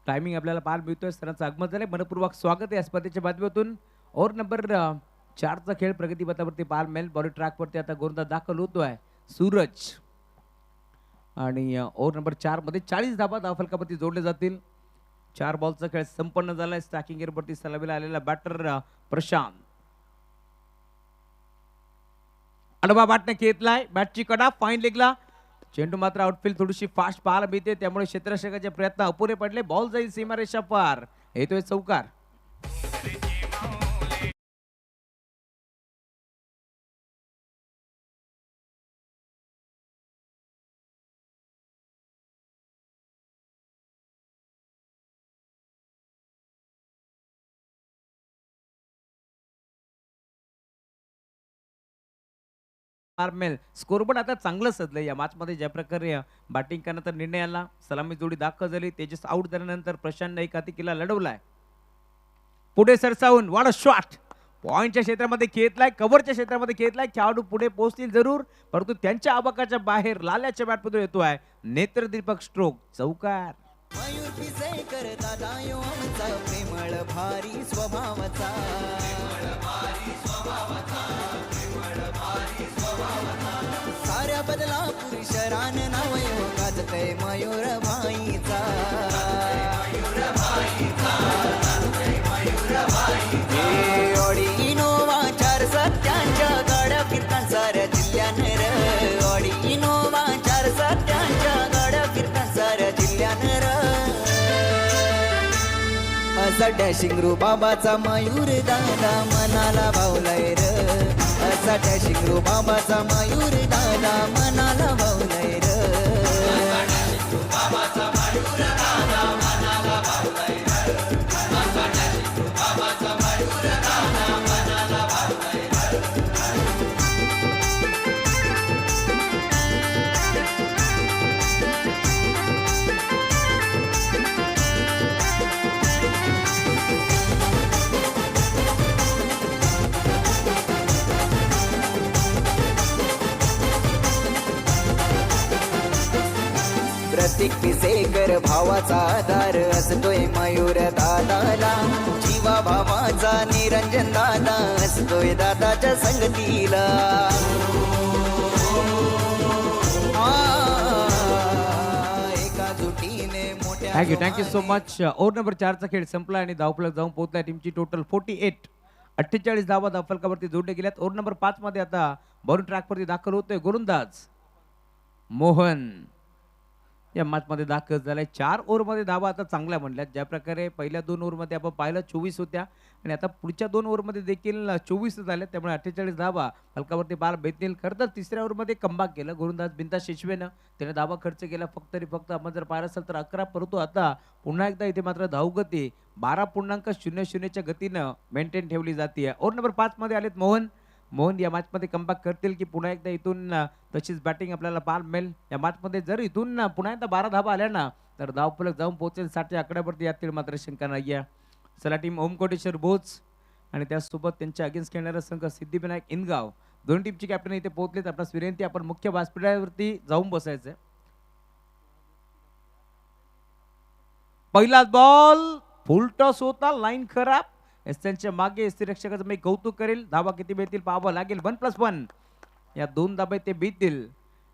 टायमिंग आपल्याला पाहायला मिळतोय. सरांचं आगमन झालंय, मनपूर्वक स्वागत आहे या स्पर्धेच्या माध्यमातून. ओव्हर नंबर 4चा खेळ प्रगतीपथावरती पाहायला मिळेल. बॉडी ट्रॅकवरती आता गोलंदाज दाखल होतोय सूरज आणि ओव्हर नंबर 4 मध्ये 40 धावा धावफलकावरती जोडले जातील. 4 बॉलचा खेळ संपन्न झालाय. स्टॅकिंग एअरवरती सलामीला आलेला बॅटर प्रशांत अडवा बॅटने घेतलाय, बॅटची कडा फाईन लेगला, चेंडू मात्र आउटफील्ड थोडीशी फास्ट पाहायला मिळते, त्यामुळे क्षेत्ररक्षकाचे प्रयत्न अपुरे पडले. बॉल जाईल सीमारेषा पार, येतोय चौकार. स्कोरबोर्ड आता चांगलं सजलंय. या मॅच मध्ये ज्या प्रकारे बॅटिंग करण्याचा निर्णय आला, सलामी जोडी दाखल झाली, तेजस आउट झाल्यानंतर प्रशांतने एक हाती किल्ला लढवलाय. पुढे सरसावून वाढ शॉट पॉइंटच्या क्षेत्रामध्ये खेळलाय, कव्हरच्या क्षेत्रामध्ये खेळलाय. खेळाडू पुढे पोहोचतील जरूर, परंतु त्यांच्या आबाकाच्या बाहेर लाल्याच्या बॅटमधून येतोय नेत्रदीपक स्ट्रोक, चौकार. मयूर पिसेकर दादा यो आमचा प्रेमळ भारी स्वभावाचा, साऱ्या बदलापूर शरान नाव यो गाजतय मयूर भाईचा. ऑडी इनोवा 4 सत्यांच्या गाड्या फिरतान साऱ्या जिल्ह्यानं र, ऑडी इनोवा 4 सत्यांच्या गाड्या फिरतान साऱ्या जिल्ह्यानं र. असा डॅशिंग रू बाबाचा मयूर दादा मनाला भावलाय र, असा डॅशिंग रू बाबाचा मयूर दादा मनाला भावलाय र. प्रत्येक पिसेकर भावाचा आधार असतोय मयूर दादाला जीवा भावाचा निरंजन दादा असतोय दादाच्या संगतीला एका जुटीने मोठ्या thank you so much. Over number 4चा खेळ संपला आणि धावफलक जाऊन पोहोचला टीमची टोटल 48 धावा धावफलकावरती जोडले गेल्यात. ओव्हर नंबर 5 मध्ये आता बॉलिंग ट्रॅकवरती दाखल होतोय गोलंदाज मोहन या मॅच मध्ये दाखल झालाय. 4 ओव्हरमध्ये धावा आता चांगल्या म्हणल्यात. ज्या प्रकारे पहिल्या 2 ओव्हरमध्ये आपण पाहिलं 24 होत्या आणि आता पुढच्या 2 ओव्हरमध्ये देखील 24 झाल्या. त्यामुळे 48 धावा फलकावरती बाल बेतनील. खरं तर तिसऱ्या ओव्हरमध्ये कमबॅक केलं गोलंदाज बिंदा शेशवेनं. त्याने धावा खर्च केला फक्त आपण जर पाहिलं असेल तर 11, परंतु आता पुन्हा एकदा इथे मात्र धावगती 12.00 च्या गतीनं मेंटेन ठेवली जाते. ओव्हर नंबर 5 मध्ये आलेत मोहन या मॅचमध्ये कमबॅक करतील की पुन्हा एकदा इथून तशीच बॅटिंग आपल्याला पाहायला मिळेल. या मॅचमध्ये जर इथून पुन्हा एकदा 12 धावा आल्या ना तर धावफलक जाऊन पोहोचेल 60च्या आकड्यावरती. यातील मात्र शंका नाही आहे. चला टीम ओमकोटेश्वर बोच आणि त्यासोबत त्यांच्या अगेन्स्ट खेळणारा संघ सिद्धिविनायक इनगाव दोन टीमची कॅप्टन इथे पोहोचलेत. आपणास विनंती आपण मुख्य व्यासपीठावरती जाऊन बसायचंय. पहिला बॉल फुल टॉस होता, लाईन खराब. त्यांच्या मागे एसटी रक्षकाचं मी कौतुक करेल. धावा किती मिळतील पाहावं लागेल. 1+1 या 2 धाबा ते बीतील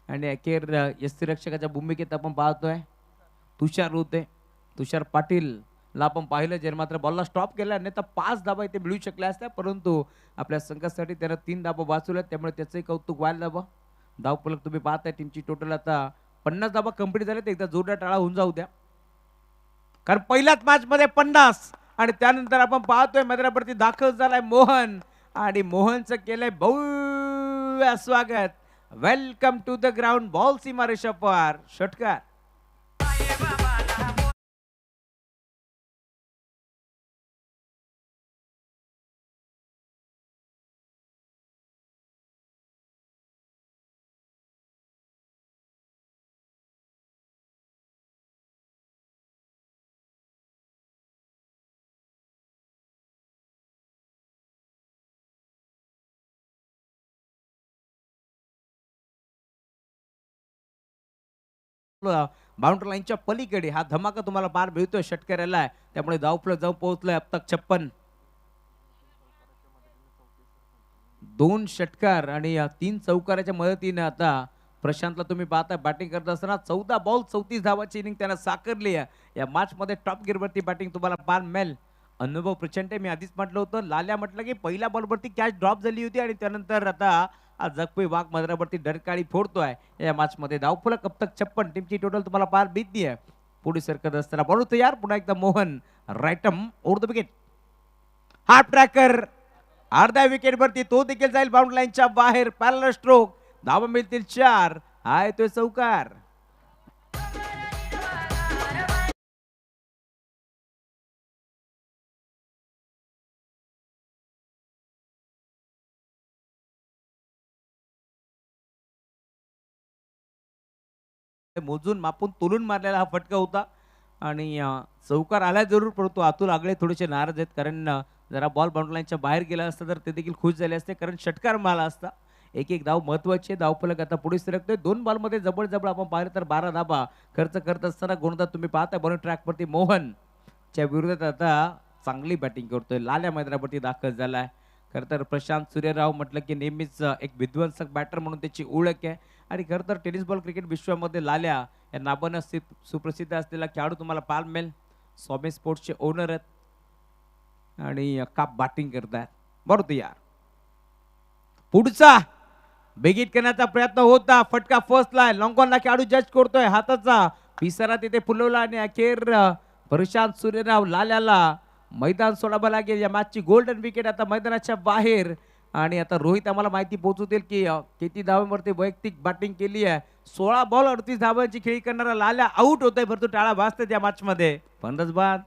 आणि अखेर एसटी रक्षकाच्या भूमिकेत आपण पाहतोय तुषार पाटील ला आपण पाहिलं जे मात्र बॉलला स्टॉप केला नाही तर 5 धाबा इथे मिळू शकल्या असत्या, परंतु आपल्या संघासाठी त्यानं 3 धाबा वाचवल्यात. त्यामुळे त्याचंही कौतुक व्हायला हवं. धावफलक तुम्ही पाहताय टीमची टोटल आता 50 धाबा कंप्लीट झाल्यात. एकदा जोरदार टाळा होऊन जाऊ द्या, कारण पहिल्याच मॅच मध्ये 50 आणि त्यानंतर आपण पाहतोय मैदानावरती दाखल झालाय मोहन आणि मोहनचं केलंय भव्य स्वागत. Welcome to the ground. Ball सीमा रेषा पार. षटकार. बाउंड्री लाईनच्या पलीकडे हा धमाका तुम्हाला पार मिळतोय षटकाराला. त्यामुळे धावफलक जाऊन पोहोचलाय अब तक 56. 2 षटकार आणि 3 चौकाराच्या मदतीने आता प्रशांतला तुम्ही पाहता बॅटिंग करत असताना 14 बॉल 34 धावाची इनिंग त्यानं साकारली आहे. या मॅच मध्ये टॉप गिअरवरती बॅटिंग तुम्हाला पार मिळेल. अनुभव प्रचंड. मी आधीच म्हटलं होतं, लाल्या म्हटलं की पहिल्या बॉलवरती कॅच ड्रॉप झाली होती आणि त्यानंतर आता जगपई वाघ मैदानावरती डरकाळी फोडतोय. या मॅच मध्ये धावफलक अब तक 56. टीमची टोटल तुम्हाला पार बीतली आहे. पुढे सरकत असताना बॉल तयार. पुन्हा एकदा Mohan right arm over the wicket. Half tracker अर्ध्या विकेट वरती तो देखील जाईल बाउंड्री लाईनच्या बाहेर. Parallel stroke. धावा मिळतील 4. हा येतोय चौकार. मोजून मापून तोलून मारलेला हा फटका होता आणि चौकार आला जरूर, परंतु अतुल आगळे थोडेसे नाराज आहेत, कारण जरा बॉल बाउंड्री लाईनच्या बाहेर गेला असता तर ते देखील खुश झाले असते, कारण षटकार मारला असता. एक धाव महत्वाची. धावफलक आता पुढे सरकतोय. 2 बॉलमध्ये जबरजबर आपण पाहिलं तर 12 धाबा खर्च करत असताना गोलंदाज तुम्ही पाहता बॉलिंग ट्रॅकवरती मोहन च्या विरोधात आता चांगली बॅटिंग करतोय. लाल्या मैदानावरती दाखल झालाय. खरं तर प्रशांत सूर्यराव म्हटलं की नेहमीच एक विध्वंसक बॅटर म्हणून त्याची ओळख आहे आणि खरं तर टेनिस बॉल क्रिकेट विश्वामध्ये लाल्या या नावानं सुप्रसिद्ध असलेला खेळाडू तुम्हाला पाहायला मिळेल. स्वामी स्पोर्ट्सचे ओनर आहेत आणि काप बॅटिंग करतायत. बरोबर यार. पुढचा बेगीट करण्याचा प्रयत्न होता. फटका फसलाय. लॉंगॉनला खेळाडू जज करतोय. हाताचा पिसारा तिथे फुलवला आणि अखेर प्रशांत सूर्यराव लाल्याला मैदान सोडावं लागेल. या मॅचची गोल्डन विकेट आता मैदानाच्या बाहेर आणि आता रोहित आम्हाला माहिती पोहोचू देईल की किती धावांवरती वैयक्तिक बॅटिंग केली आहे. 16 बॉल 38 धावांची खेळी करणारा लाल्या आउट होतोय, परंतु टाळा वाजते त्या मॅच मध्ये. पंधराच बाद.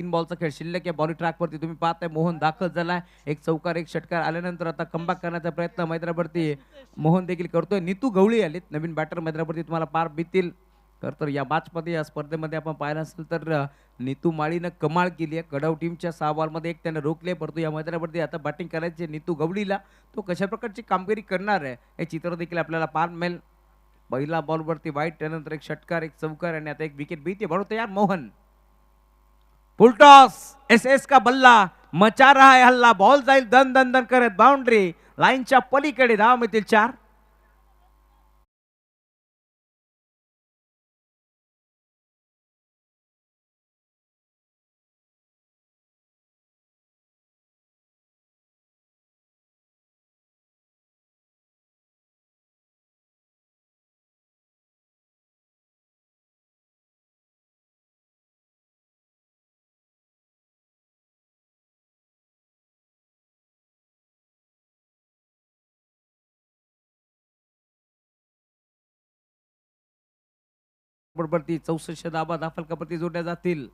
3 बॉलचा खेळ शिल्लक आहे. बॉलिंग ट्रॅकवरती तुम्ही पाहताय मोहन दाखल झालाय. एक चौकार एक षटकार आल्यानंतर आता कमबॅक करण्याचा प्रयत्न मैदानावरती मोहन देखील करतोय. नीतू गवळी आलीत नवीन बॅटर मैदानावरती तुम्हाला पार बीतील. तर या मॅचमध्ये या स्पर्धेमध्ये आपण पाहिलं असेल तर नीतू माळीनं कमाल केली आहे. गडाव टीमच्या 6 बॉलमध्ये एक त्यानं रोखले, परंतु या मैदानावरती आता बॅटिंग करायची नीतू गवळीला. तो कशा प्रकारची कामगिरी करणार आहे हे चित्र देखील आपल्याला पार मिळेल. पहिला बॉलवरती वाईट, त्यानंतर एक षटकार एक चौकार आणि आता एक विकेट भीती बरोबर तयार. मोहन फुल टॉस, एस का बल्ला मचा रहा है हल्ला. बॉल जाईल दन दन दन करत बाउंड्री लाईनच्या पलीकडे. धाव मिळतील 4. बरोबरती 64 धावा धाफलकावरती जोडल्या जातील.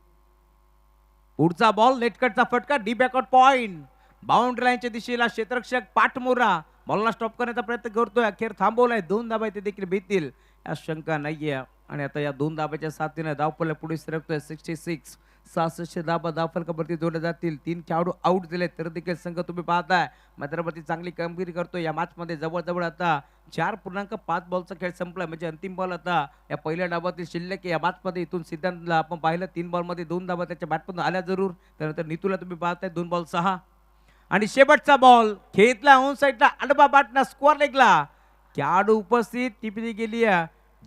पुढचा बॉल नेटकटचा फटका, डी बॅकआउट पॉइंट. बाउंड्री लाईनच्या दिशेला क्षेत्ररक्षक पाठमोरा बॉलला स्टॉप करण्याचा प्रयत्न करतोय. अखेर थांबवलाय. 2 धाबा ते देखील भीतील या शंका नाहीये. आणि आता या 2 धाब्याच्या साथीने धावपल्ला पुढे सरकतोय. 66 66 धाबा धावफलकावरती जोडल्या जातील. 3 खेळाडू आउट दिले तर देखील संघ तुम्ही पाहताय मैदानावरती चांगली कामगिरी करतोय. या मॅच मध्ये जवळजवळ आता 4.5 बॉलचा खेळ संपला, म्हणजे अंतिम बॉल आता या पहिल्या डावातील शिल्लक या मॅच मध्ये. इथून सिद्धांतला आपण पाहिलं 3 बॉल मध्ये 2 धाबा त्याच्या बॅटमधून आल्या जरूर. त्यानंतर नीतूला तुम्ही पाहताय 2 बॉल 6. आणि शेवटचा बॉल खेळला ऑन साईडला अडबा बाटना स्कोअर लेगला. खेळाडू उपस्थित टिपली गेली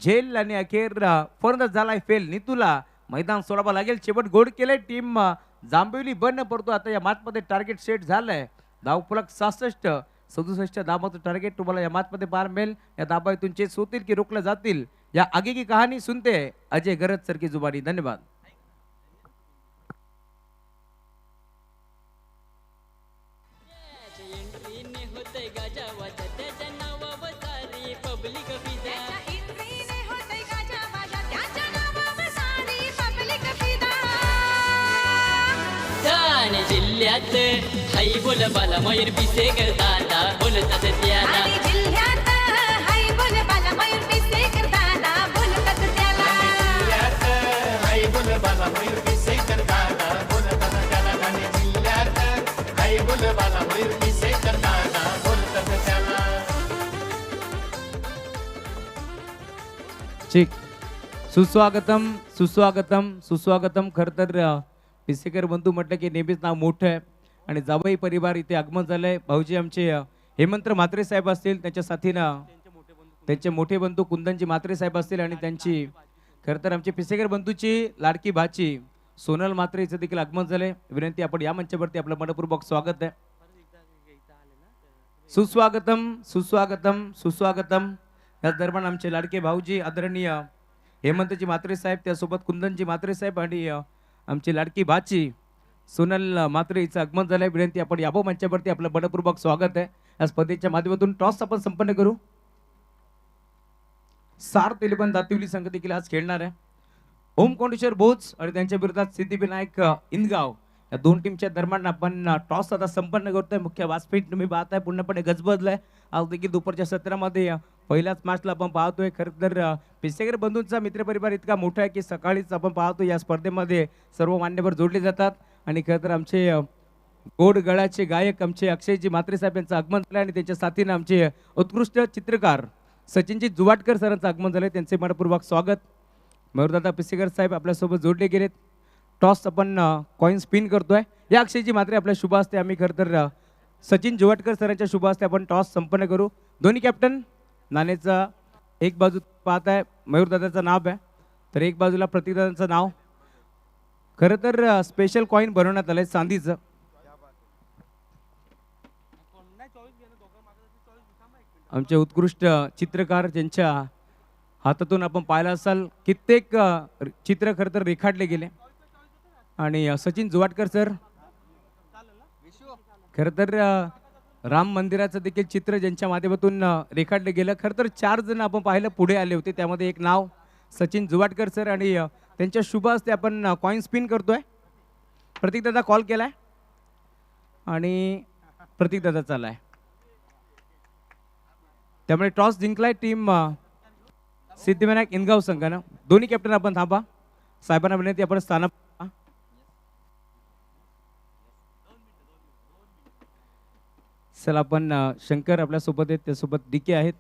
झेल आणि अखेर फर्न झालाय फेल. नीतूला मैदान सोडावं लागेल. शेवट गोड केलंय टीम जांभेली बंद पडतो. आता या मॅच मध्ये टार्गेट सेट झालंय. धावफलक 66 67 धाबाचं टार्गेट तुम्हाला या मॅच मध्ये पार मिळेल. या धाबा इथून चेस होतील की रोखल्या जातील, या आगे की कहाणी सुनते अजय गरज सर की जुबानी. धन्यवाद. जिल्ह्यात हाय बोल बाला मयूर पिसे करताना बोलतात त्याला. जिल्ह्यात हाय बोल बाला मयूर पिसे करताना बोलतात त्याला. जिल्ह्यात हाय बोल बाला मयूर पिसे करताना बोलतात त्याला. जिल्ह्यात हाय बोल बाला मयूर पिसे करताना बोलतात त्याला. ठीक, सुस्वागतम सुस्वागतम सुस्वागतम. खरं तर पिसेकर बंधू म्हटलं की नेहमीच नाव मोठं आहे आणि जावई परिवार इथे आगमन झालंय. भाऊजी आमचे हेमंत म्हात्रे साहेब असतील, त्याच्या साथीनं त्यांचे मोठे बंधू कुंदनजी म्हात्रे साहेब असतील आणि त्यांची खरं तर आमचे पिसेकर बंधूची लाडकी भाची सोनल म्हात्रे हिचं देखील आगमन झालंय. विनंती, आपण या मंचावरती आपलं मनपूर्वक स्वागत आहे. सुस्वागतम सुस्वागतम सुस्वागतम. या दरम्यान आमचे लाडके भाऊजी आदरणीय हेमंतजी म्हात्रे साहेब, त्यासोबत कुंदनजी म्हात्रे साहेब आणि आमची लाडकी भाची सोनल म्हात्रे हिचं आगमन झालंय. विनंती, आपण याबो मंचावरती आपलं मनपूर्वक स्वागत आहे. या स्पर्धेच्या माध्यमातून टॉस आपण संपन्न करू. सार्थ 11 दातिवली संघ देखील आज खेळणार आहे. ओम कोंडेश्वर भोज आणि त्यांच्या विरोधात सिद्धिविनायक इंदगाव या 2 टीमच्या दरम्यान आपण टॉस आता संपन्न करतोय. मुख्य व्यासपीठ तुम्ही पाहताय पूर्णपणे गजबजलंय. आज देखील दुपारच्या सत्रामध्ये पहिल्याच मॅचला आपण पाहतोय. खरं तर पिसेकर बंधूंचा मित्रपरिवार इतका मोठा आहे की सकाळीच आपण पाहतो या स्पर्धेमध्ये सर्व मान्यवर जोडले जातात. आणि खरं तर आमचे गोड गळाचे गायक आमचे अक्षयजी म्हात्रे साहेब यांचं आगमन झालं आणि त्यांच्या साथीनं आमचे उत्कृष्ट चित्रकार सचिनजी जुवाटकर सरांचं आगमन झालं. त्यांचे मनपूर्वक स्वागत. मयूरदादा पिसेकर साहेब आपल्यासोबत जोडले गेलेत. टॉस आपण कॉइन स्पिन करतोय. या अक्षयजी म्हात्रे आपल्या शुभ हस्ते आम्ही खरं तर सचिन जुवाटकर सरांच्या शुभ हस्ते आपण टॉस संपन्न करू. दोन्ही कॅप्टन नाण्याचा एक बाजू पाहताय मयूरदादाचं नाव आहे, तर एक बाजूला प्रतिकदादांचं नाव. खरं तर स्पेशल कॉइन बनवण्यात आलंय चांदीचं. आमचे उत्कृष्ट चित्रकार ज्यांच्या हातातून आपण पाहिलं असाल कित्येक चित्र खरं तर रेखाटले गेले. आणि सचिन जुवाटकर सर खरं तर राम मंदिराचं देखील चित्र ज्यांच्या माध्यमातून रेखाटले गेलं. खरं तर 4 जण आपण पाहिलं पुढे आले होते, त्यामध्ये एक नाव सचिन जुवाटकर सर आणि त्यांच्या शुभ हस्ते आपण कॉइन स्पिन करतोय. प्रतीकदादा कॉल केलाय आणि प्रतीकदादा चाललाय, त्यामुळे टॉस जिंकलाय टीम सिद्धिविनायक इनगाव संघानं. दोन्ही कॅप्टन आपण थांबा, साहेबांना विनंती आपण स्थान. चला आपण शंकर आपल्यासोबत आहेत, त्यासोबत डीके आहेत.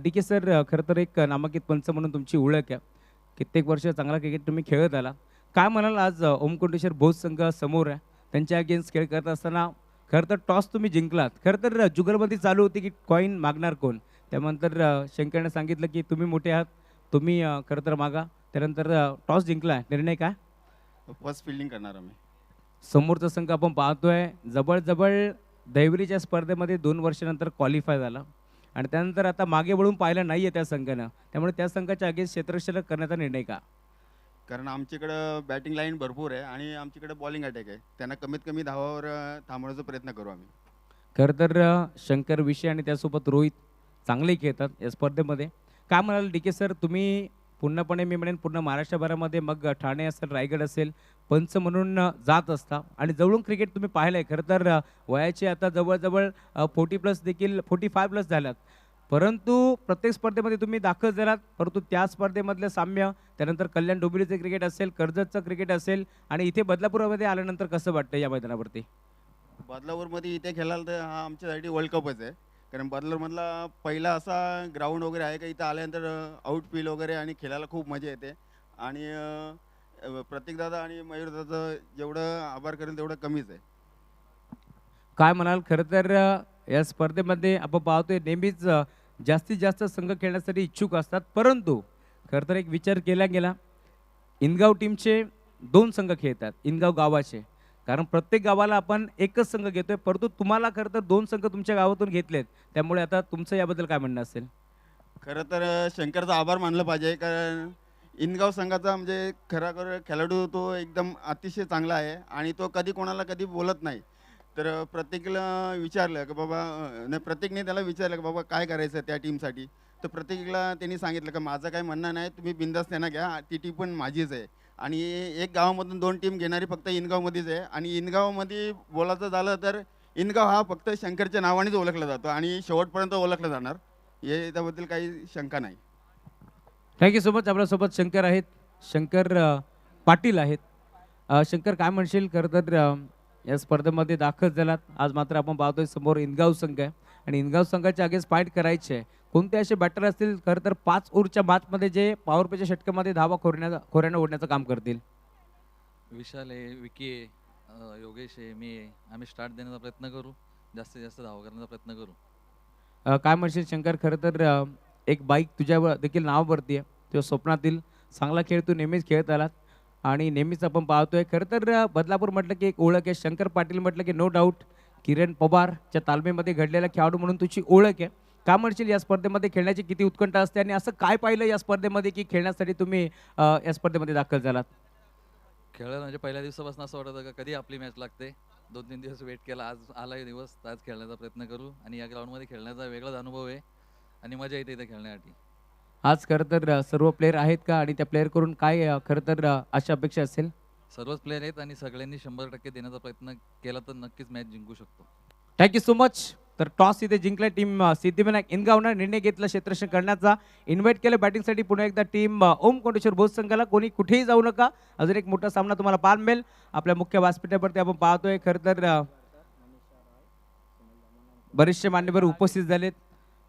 डीके सर, खरं तर एक नामांकित पंच म्हणून तुमची ओळख आहे. कित्येक वर्ष चांगला क्रिकेट तुम्ही खेळत आला. काय म्हणाल आज ओमकोंडेश्वर भोज संघ समोर आहे, त्यांच्या अगेन्स्ट खेळ करत असताना खरं तर टॉस तुम्ही जिंकलात. खरं तर जुगलबंदी चालू होती की कॉईन मागणार कोण, त्यानंतर शंकरने सांगितलं की तुम्ही मोठे आहात, तुम्ही खरं तर मागा. त्यानंतर टॉस जिंकला, निर्णय काय? फर्स्ट फिल्डिंग करणार आम्ही. समोरचा संघ आपण पाहतोय जवळ दहिवरीच्या स्पर्धेमध्ये 2 वर्षानंतर क्वालिफाय झाला आणि त्यानंतर आता मागे वळून पाहिलं नाहीये त्या संघानं, त्यामुळे त्या संघाच्या अगेन्स्ट क्षेत्ररक्षण करण्याचा निर्णय का? कारण आमच्याकडं बॅटिंग लाईन भरपूर आहे आणि आमच्याकडे बॉलिंग अटॅक आहे, त्यांना कमीत कमी धावावर थांबवण्याचा प्रयत्न करू आम्ही. खरं तर शंकर विषय आणि त्यासोबत रोहित चांगले खेळतात या स्पर्धेमध्ये. काय म्हणाल डीके सर, तुम्ही पूर्णपणे मी म्हणेन पूर्ण महाराष्ट्रभरामध्ये मग ठाणे असेल, रायगड असेल, पंच म्हणून जात असता आणि जवळून क्रिकेट तुम्ही पाहिलं आहे. खरं तर वयाचे आता जवळजवळ 40+ देखील 45+ झाल्यात, परंतु प्रत्येक स्पर्धेमध्ये तुम्ही दाखल झालात. परंतु त्या स्पर्धेमधलं साम्य, त्यानंतर कल्याण डोंबिवलीचं क्रिकेट असेल, कर्जतचं क्रिकेट असेल आणि इथे बदलापूरमध्ये आल्यानंतर कसं वाटतं या मैदानावरती? बदलापूरमध्ये इथे खेळायला तर हा आमच्यासाठी वर्ल्ड कपच आहे, कारण बदलापूरमधला पहिला असा ग्राउंड वगैरे आहे का इथं आल्यानंतर आउटफील्ड वगैरे आणि खेळायला खूप मजा येते. आणि प्रतीकदादा आणि मयूरदादाचं जेवढं आभार करेल तेवढं कमीच आहे. काय म्हणाल? खरं तर या स्पर्धेमध्ये आपण पाहतोय नेहमीच जास्तीत जास्त संघ खेळण्यासाठी इच्छुक असतात, परंतु खरं तर एक विचार केला गेला, इनगाव टीमचे 2 संघ खेळतात, इनगाव गावाचे, कारण प्रत्येक गावाला आपण एकच संघ घेतोय, परंतु तुम्हाला खरं तर 2 संघ तुमच्या गावातून घेतलेत, त्यामुळे आता तुमचं याबद्दल काय म्हणणं असेल? खरं तर शंकरचा आभार मानलं पाहिजे, कारण इनगाव संघाचा म्हणजे खरा खेळाडू तो एकदम अतिशय चांगला आहे आणि तो कधी कोणाला कधी बोलत नाही. तर प्रत्येकाला विचारलं की बाबा, नाही प्रत्येकने त्याला विचारलं की बाबा काय करायचं त्या टीमसाठी, तर प्रत्येकाला त्यांनी सांगितलं की माझं काय म्हणणं नाही, तुम्ही बिंदास त्यांना घ्या, ती टीम पण माझीच आहे. आणि एक गावामधून 2 टीम घेणारी फक्त इनगावमध्येच आहे. आणि इनगावमध्ये बोलायचं झालं तर इनगाव हा फक्त शंकरच्या नावानेच ओळखला जातो आणि शेवटपर्यंत ओळखला जाणार, हे त्याबद्दल काही शंका नाही. Thank you so much. आपल्यासोबत शंकर आहेत, शंकर पाटील आहेत. शंकर, काय म्हणशील? खरं तर या स्पर्धेमध्ये दाखल झालात, आज मात्र आपण पाहतोय समोर इनगाव संघ आहे आणि इनगाव संघाच्या अगेन्स्ट फाईट करायची आहे. कोणते असे बॅटर असतील खरं तर 5 ओव्हरच्या मॅचमध्ये जे पॉवर प्लेच्या षटकामध्ये धावा खोऱ्यानं ओढण्याचं काम करतील? विशाल आहे, विकी आहे, योगेश आहे, मी आहे. आम्ही स्टार्ट देण्याचा प्रयत्न करू, जास्तीत जास्त धावा करण्याचा प्रयत्न करू. काय म्हणशील शंकर? खरं तर एक बाईक तुझ्या देखील नावावरती आहे, तुझ्या स्वप्नातील चांगला खेळ तू नेहमीच खेळत आलात आणि नेहमीच आपण पाहतोय. खरं तर बदलापूर म्हटलं की एक ओळख आहे, शंकर पाटील म्हटलं की नो डाऊट किरण पवारच्या तालमीमध्ये घडलेला खेळाडू म्हणून तुझी ओळख आहे. का म्हणशील या स्पर्धेमध्ये खेळण्याची किती उत्कंठा असते आणि असं काय पाहिलं या स्पर्धेमध्ये की खेळण्यासाठी तुम्ही या स्पर्धेमध्ये दाखल झालात? खेळायला म्हणजे पहिल्या दिवसापासून असं वाटत होतं का कधी आपली मॅच लागते. 2-3 दिवस वेट केला, आज आला दिवस, आज खेळण्याचा प्रयत्न करू आणि या ग्राउंडमध्ये खेळण्याचा वेगळाच अनुभव आहे आणि मजा येते इथे खेळण्यासाठी. आज खरं तर सर्व प्लेयर आहेत का आणि त्या प्लेयर करून काय खरं तर अशा अपेक्षा असेल? सर्वच प्लेयर आहेत आणि सगळ्यांनी 100% देण्याचा प्रयत्न केला तर नक्कीच मॅच जिंकू शकतो. Thank you so much. तर टॉस इथे जिंकला टीम सिद्धिविनायक इनगावनं, निर्णय घेतला क्षेत्ररक्षण करण्याचा, इन्व्हाइट केलं बॅटिंगसाठी पुन्हा एकदा टीम ओमकोंडेश्वर भोज संघाला. कोणी कुठेही जाऊ नका, अजून एक मोठा सामना तुम्हाला पाहायला मिळेल आपल्या मुख्य व्यासपीठावरती. आपण पाहतोय खरं तर बरेचसे मान्यवर उपस्थित झालेत.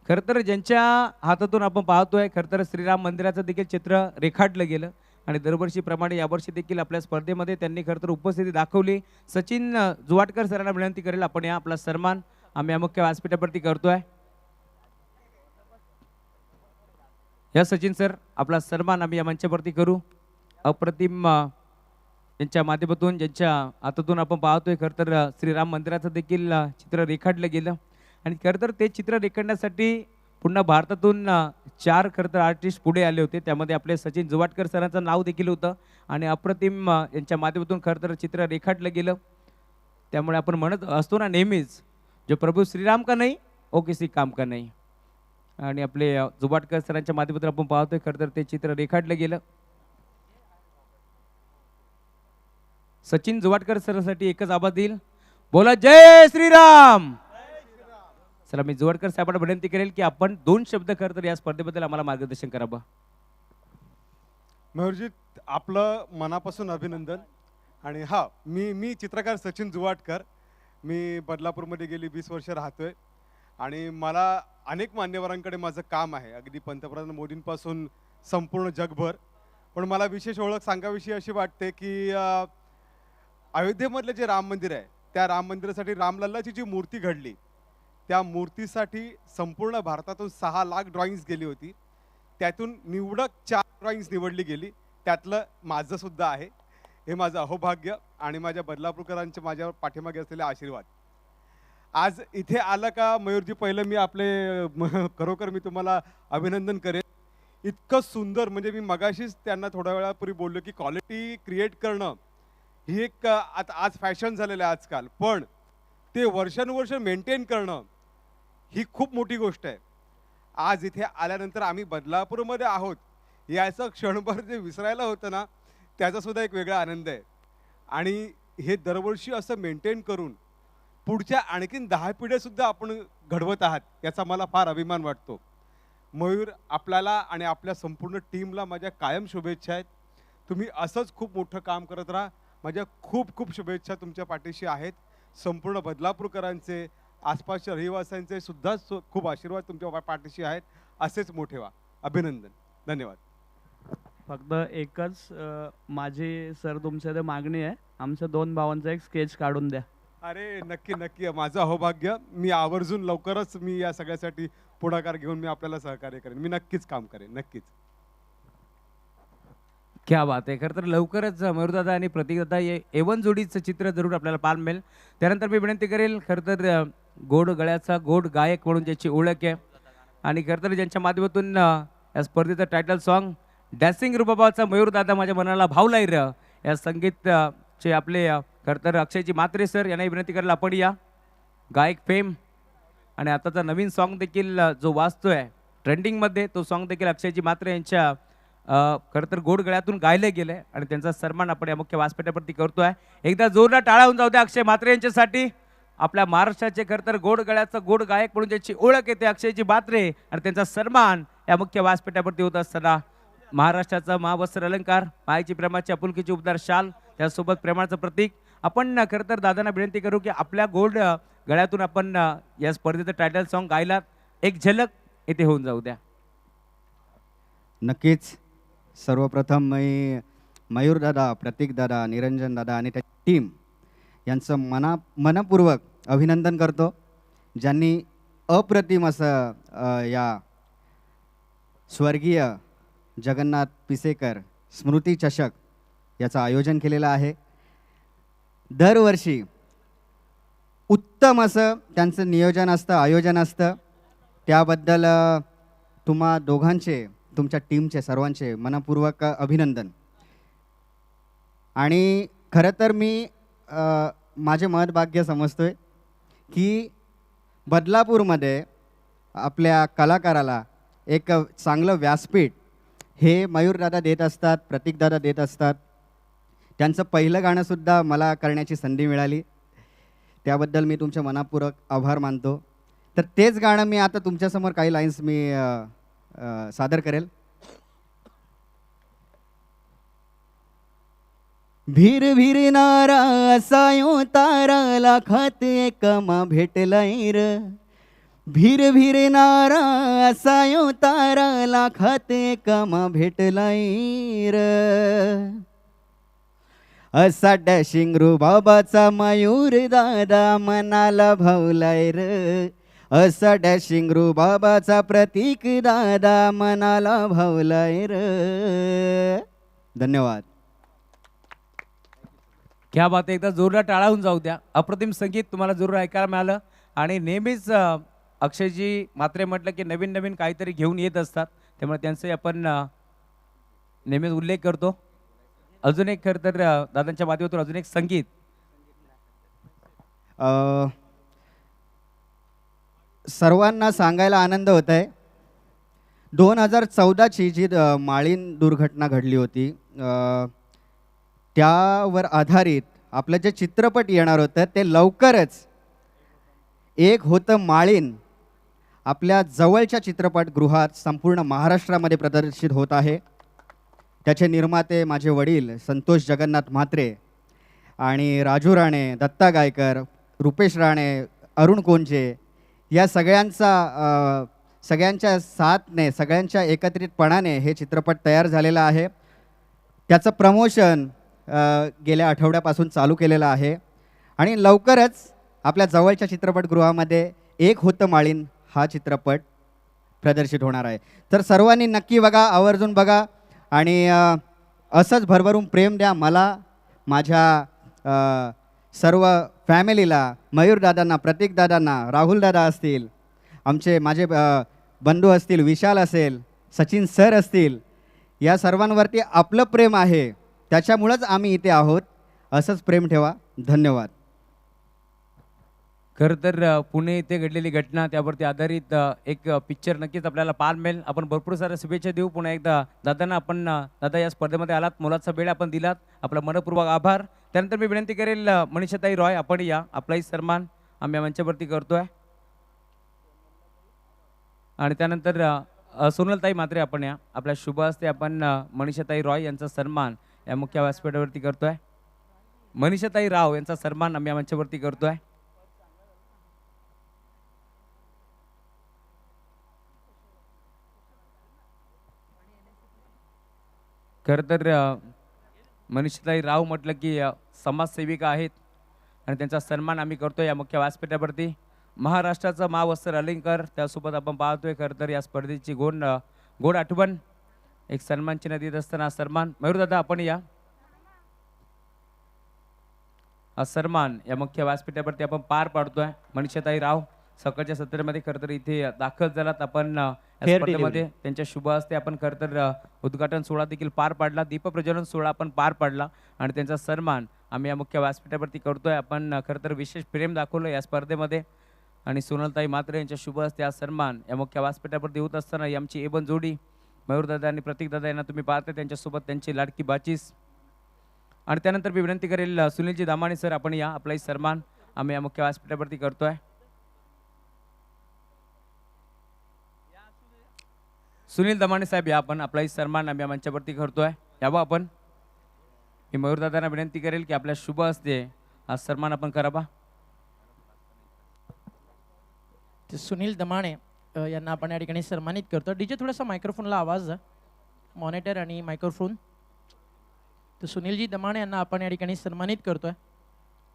खरं तर ज्यांच्या हातातून आपण पाहतोय खरं तर श्रीराम मंदिराचं देखील चित्र रेखाटलं गेलं आणि दरवर्षीप्रमाणे यावर्षी देखील आपल्या स्पर्धेमध्ये त्यांनी खरं तर उपस्थिती दाखवली. सचिन जुवाटकर सरांना विनंती करेल आपण या आपला सन्मान आम्ही या मुख्य व्यासपीठावरती करतोय. या सचिन सर, आपला सन्मान आम्ही या मंचावरती करू. अप्रतिम यांच्या माध्यमातून, ज्यांच्या हातातून आपण पाहतोय खरं तर श्रीराम मंदिराचं देखील चित्र रेखाटलं गेलं आणि खरं तर ते चित्र रेखाटण्यासाठी पुन्हा भारतातून 4 खरं तर आर्टिस्ट पुढे आले होते, त्यामध्ये आपले सचिन जुवाटकर सरांचं नाव देखील होतं आणि अप्रतिम यांच्या माध्यमातून खरं तर चित्र रेखाटलं गेलं. त्यामुळे आपण म्हणत असतो ना नेहमीच, जो प्रभू श्रीराम का नाही ओ किसी काम का नाही, आणि आपले जुवाटकर सरांच्या माध्यमातून आपण पाहतोय खरं तर ते चित्र रेखाटलं गेलं. सचिन जुवाटकर सरांसाठी एकच आवाज देईल. बोला जय श्रीराम. चला मी जुवाटकर साहेबांना विनंती करेल की आपण 2 शब्द खरं तर या स्पर्धेबद्दल आम्हाला मार्गदर्शन करावं. मयूरजीत आपलं मनापासून अभिनंदन. आणि हा मी चित्रकार सचिन जुवाटकर. मी बदलापूरमध्ये गेली 20 वर्ष राहतोय आणि मला अनेक मान्यवरांकडे माझं काम आहे, अगदी पंतप्रधान मोदींपासून संपूर्ण जगभर. पण मला विशेष ओळख सांगाविषयी अशी वाटते की अयोध्येमधलं जे राम मंदिर आहे त्या राम मंदिरासाठी रामलल्लाची जी मूर्ती घडली त्या मूर्तीसाठी संपूर्ण भारतातून 6 लाख ड्रॉइंग्स गेली होती. त्यातून निवडक 4 ड्रॉइंग्स निवडली गेली, त्यातलं माझं सुद्धा आहे. हे माझं अहोभाग्य आणि माझ्या बदलापूरकरांचे माझ्यावर पाठीमागे असलेले आशीर्वाद. आज इथे आलं का मयूरजी, पहिलं मी खरोखर मी तुम्हाला अभिनंदन करेन. इतकं सुंदर, म्हणजे मी मगाशीच त्यांना थोड्या वेळापूर्वी बोललो की क्वालिटी क्रिएट करणं ही एक आता आज फॅशन झालेलं आहे आजकाल, पण ते वर्षानुवर्ष मेंटेन करणं ही खूप मोठी गोष्ट आहे. आज इथे आल्यानंतर आम्ही बदलापूरमध्ये आहोत याचं क्षणभर जे विसरायला होतं ना, त्याचा सुद्धा एक वेगळा आनंद आहे. आणि हे दरवर्षी असं मेंटेन करून पुढच्या आणखीन 10 पिढ्यासुद्धा आपण घडवत आहात याचा मला फार अभिमान वाटतो. मयूर, आपल्याला आणि आपल्या संपूर्ण टीमला माझ्या कायम शुभेच्छा आहेत. तुम्ही असंच खूप मोठं काम करत राहा. माझ्या खूप खूप शुभेच्छा तुमच्या पाठीशी आहेत. संपूर्ण बदलापूरकरांचे, आसपासच्या रहिवाशांचे सुद्धा खूप आशीर्वाद तुमच्या पाठीशी आहेत. असेच मोठे व्हा. अभिनंदन. धन्यवाद. फक्त एकच माझी सर तुमच्याकडे मागणी आहे, आमच्या 2 भावांचा एक स्केच काढून द्या. अरे नक्की नक्की, माझं अहोभाग्य. मी आवर्जून लवकरच मी या सगळ्यासाठी पुढाकार घेऊन मी आपल्याला सहकार्य करेन. मी नक्कीच काम करेन, नक्कीच. क्या बात आहे. खरं तर लवकरच मयूरदादा आणि प्रतीकदादा हे A1 जोडीचं चित्र जरूर आपल्याला पाहायला मिळेल. त्यानंतर मी विनंती करेल, खरं तर गोड गळ्याचा गोड गायक म्हणून ज्याची ओळख आहे आणि खरं तर ज्यांच्या माध्यमातून या स्पर्धेचं टायटल सॉन्ग डॅन्सिंग रुबाबाचा मयूरदादा माझ्या मनाला भावला या संगीतचे आपले खरं तर अक्षयजी म्हात्रे सर यांनाही विनंती करेल आपण या गायक फेम. आणि आताचा नवीन सॉन्ग देखील जो वाजतोय ट्रेंडिंगमध्ये, तो सॉन्ग देखील अक्षयजी म्हात्रे यांच्या खरं तर गोड गळ्यातून गायले गेले आणि त्यांचा सन्मान आपण या मुख्य व्यासपीठावरती करतोय. एकदा जोरदार टाळ्या होऊन जाऊ द्या अक्षय म्हात्रे यांच्यासाठी. आपल्या महाराष्ट्राचे खरं तर गोड गळ्याचा गोड गायक म्हणून ज्याची ओळख येते अक्षयजी म्हात्रे, आणि त्यांचा सन्मान या मुख्य व्यासपीठावरती होत असताना महाराष्ट्राचा महावस्त्र अलंकार, मायेची प्रेमाची आपुलकीची उबदार शाल, त्यासोबत प्रेमाचं प्रतीक. आपण खरं तर दादांना विनंती करू की आपल्या गोड गळ्यातून आपण या स्पर्धेचं टायटल सॉन्ग गायला एक झलक येथे होऊन जाऊ द्या. नक्कीच. सर्वप्रथम मी मयूरदादा, प्रतीकदादा, निरंजनदादा आणि त्याची टीम यांचं मनपूर्वक अभिनंदन करतो, ज्यांनी अप्रतिम असं या स्वर्गीय जगन्नाथ पिसेकर स्मृती चषक याचं आयोजन केलेलं आहे. दरवर्षी उत्तम असं त्यांचं नियोजन असतं, आयोजन असतं. त्याबद्दल तुम्हा दोघांचे, तुमच्या टीमचे सर्वांचे मनपूर्वक अभिनंदन. आणि खरं तर मी माझे महत्भाग्य समजतोय की बदलापूरमध्ये आपल्या कलाकाराला एक चांगलं व्यासपीठ हे मयूरदादा देत असतात, प्रतीकदादा देत असतात. त्यांचं पहिलं गाणंसुद्धा मला करण्याची संधी मिळाली, त्याबद्दल मी तुमच्या मनपूर्वक आभार मानतो. तर तेच गाणं मी आता तुमच्यासमोर काही लाईन्स मी सादर करेल. भीर भीर नारा सायो तारा लाखात एकमा भेटलाय र. भीर भीर नारा सायो तारा लाखात एकमा भेटलाय र. असा डॅशिंग रुबाबाचा मयूर दादा मनाला भावलाय र. असा डॅशिंग रुबाबाचा प्रतीक दादा मनाला भावलाय र. धन्यवाद. क्या बात आहे. एकदा जोरदार टाळा होऊन जाऊ द्या. अप्रतिम संगीत तुम्हाला जरूर ऐकायला मिळालं. आणि नेहमीच अक्षयजी म्हात्रे म्हटलं की नवीन नवीन काहीतरी घेऊन येत असतात, त्यामुळे त्यांचे आपण नेहमीच उल्लेख करतो. अजून एक खरं तर दादांच्या माध्यमातून अजून एक संगीत. सर्वांना सांगायला आनंद होत आहे. 2014ची जी माळीण दुर्घटना घडली होती त्यावर आधारित आपलं जे चित्रपट येणार होतं ते लवकरच एक होतं माळीन आपल्या जवळच्या चित्रपटगृहात संपूर्ण महाराष्ट्रामध्ये प्रदर्शित होत आहे. त्याचे निर्माते माझे वडील संतोष जगन्नाथ म्हात्रे आणि राजू राणे, दत्ता गायकर, रुपेश राणे, अरुण कोंजे या सगळ्यांच्या साथने, सगळ्यांच्या एकत्रितपणाने हे चित्रपट तयार झालेला आहे. त्याचं प्रमोशन गेल्या आठवड्यापासून चालू केलेलं आहे आणि लवकरच आपल्या जवळच्या चित्रपटगृहामध्ये एक होतं माळीन हा चित्रपट प्रदर्शित होणार आहे. तर सर्वांनी नक्की बघा, आवर्जून बघा आणि असंच भरभरून प्रेम द्या मला, माझ्या सर्व फॅमिलीला, मयूरदादांना, प्रतीकदादांना, राहुलदादा असतील, माझे बंधू असतील, विशाल असेल, सचिन सर असतील, या सर्वांवरती आपलं प्रेम आहे, त्याच्यामुळंच आम्ही इथे आहोत. असंच प्रेम ठेवा. धन्यवाद. खरं तर पुणे येथे घडलेली घटना त्यावरती आधारित एक पिक्चर नक्कीच आपल्याला पाहायला मिळेल. आपण भरपूर साऱ्या शुभेच्छा देऊ पुन्हा एकदा दादांना. दादा या स्पर्धेमध्ये आलात, मोलाचा वेळ आपण दिलात, आपला मनपूर्वक आभार. त्यानंतर मी विनंती करेल मनीषाताई रॉय, आपण या, आपलाही सन्मान आम्ही मंचावरती करतोय. आणि त्यानंतर सोनलताई म्हात्रे, आपण या, आपल्या शुभ हस्ते आपण मनीषाताई रॉय यांचा सन्मान या मुख्य व्यासपीठावरती करतोय. मनीषाताई राव यांचा सन्मान आम्ही या मंचावरती करतोय. खरं तर मनीषाताई राव म्हटलं की समाजसेविका आहेत आणि त्यांचा सन्मान आम्ही करतो या मुख्य व्यासपीठावरती. महाराष्ट्राचा महावस्त्र अलंकार त्यासोबत आपण पाहतोय. खरं तर या स्पर्धेची गोड आठवण एक सन्मान चिन्ह देत असताना सन्मान. मयूरदादा, आपण या, सन्मान या मुख्य व्यासपीठावरती आपण पार पाडतोय. मनीषाताई राव सकाळच्या सत्रामध्ये खरं तर इथे दाखल झालात. आपण या स्पर्धेमध्ये त्यांच्या शुभ हस्ते आपण खरं तर उद्घाटन सोहळा देखील पार पाडला, दीपप्रज्वलन सोहळा आपण पार पाडला आणि त्यांचा सन्मान आम्ही या मुख्य व्यासपीठावरती करतोय. आपण खरं तर विशेष प्रेम दाखवलं या स्पर्धेमध्ये आणि सोनलताई म्हात्रे यांच्या शुभ हस्ते हा सन्मान या मुख्य व्यासपीठावरती होत असताना आमची एबन जोडी मयूरदादा आणि प्रतीकदादा यांना तुम्ही पाहता, त्यांच्यासोबत त्यांची लाडकी बाचीस. आणि त्यानंतर मी विनंती करेल सुनीलजी दामाणे सर, आपण या, आपलाही सन्मान आम्ही या मुख्य व्यासपीठावरती करतोय. सुनील दमाणे साहेब या, आपण, आपलाही सन्मान आम्ही या मंचावरती करतोय. यावं आपण. मी मयूरदादांना विनंती करेल की आपल्या शुभ हस्ते हा सन्मान आपण करावा. ते सुनील दमाणे यांना आपण या ठिकाणी सन्मानित करतो. डीजे थोडासा मायक्रोफोनला आवाज द्या, मॉनिटर आणि मायक्रोफोन. तर सुनीलजी दमाणे यांना आपण या ठिकाणी सन्मानित करतोय.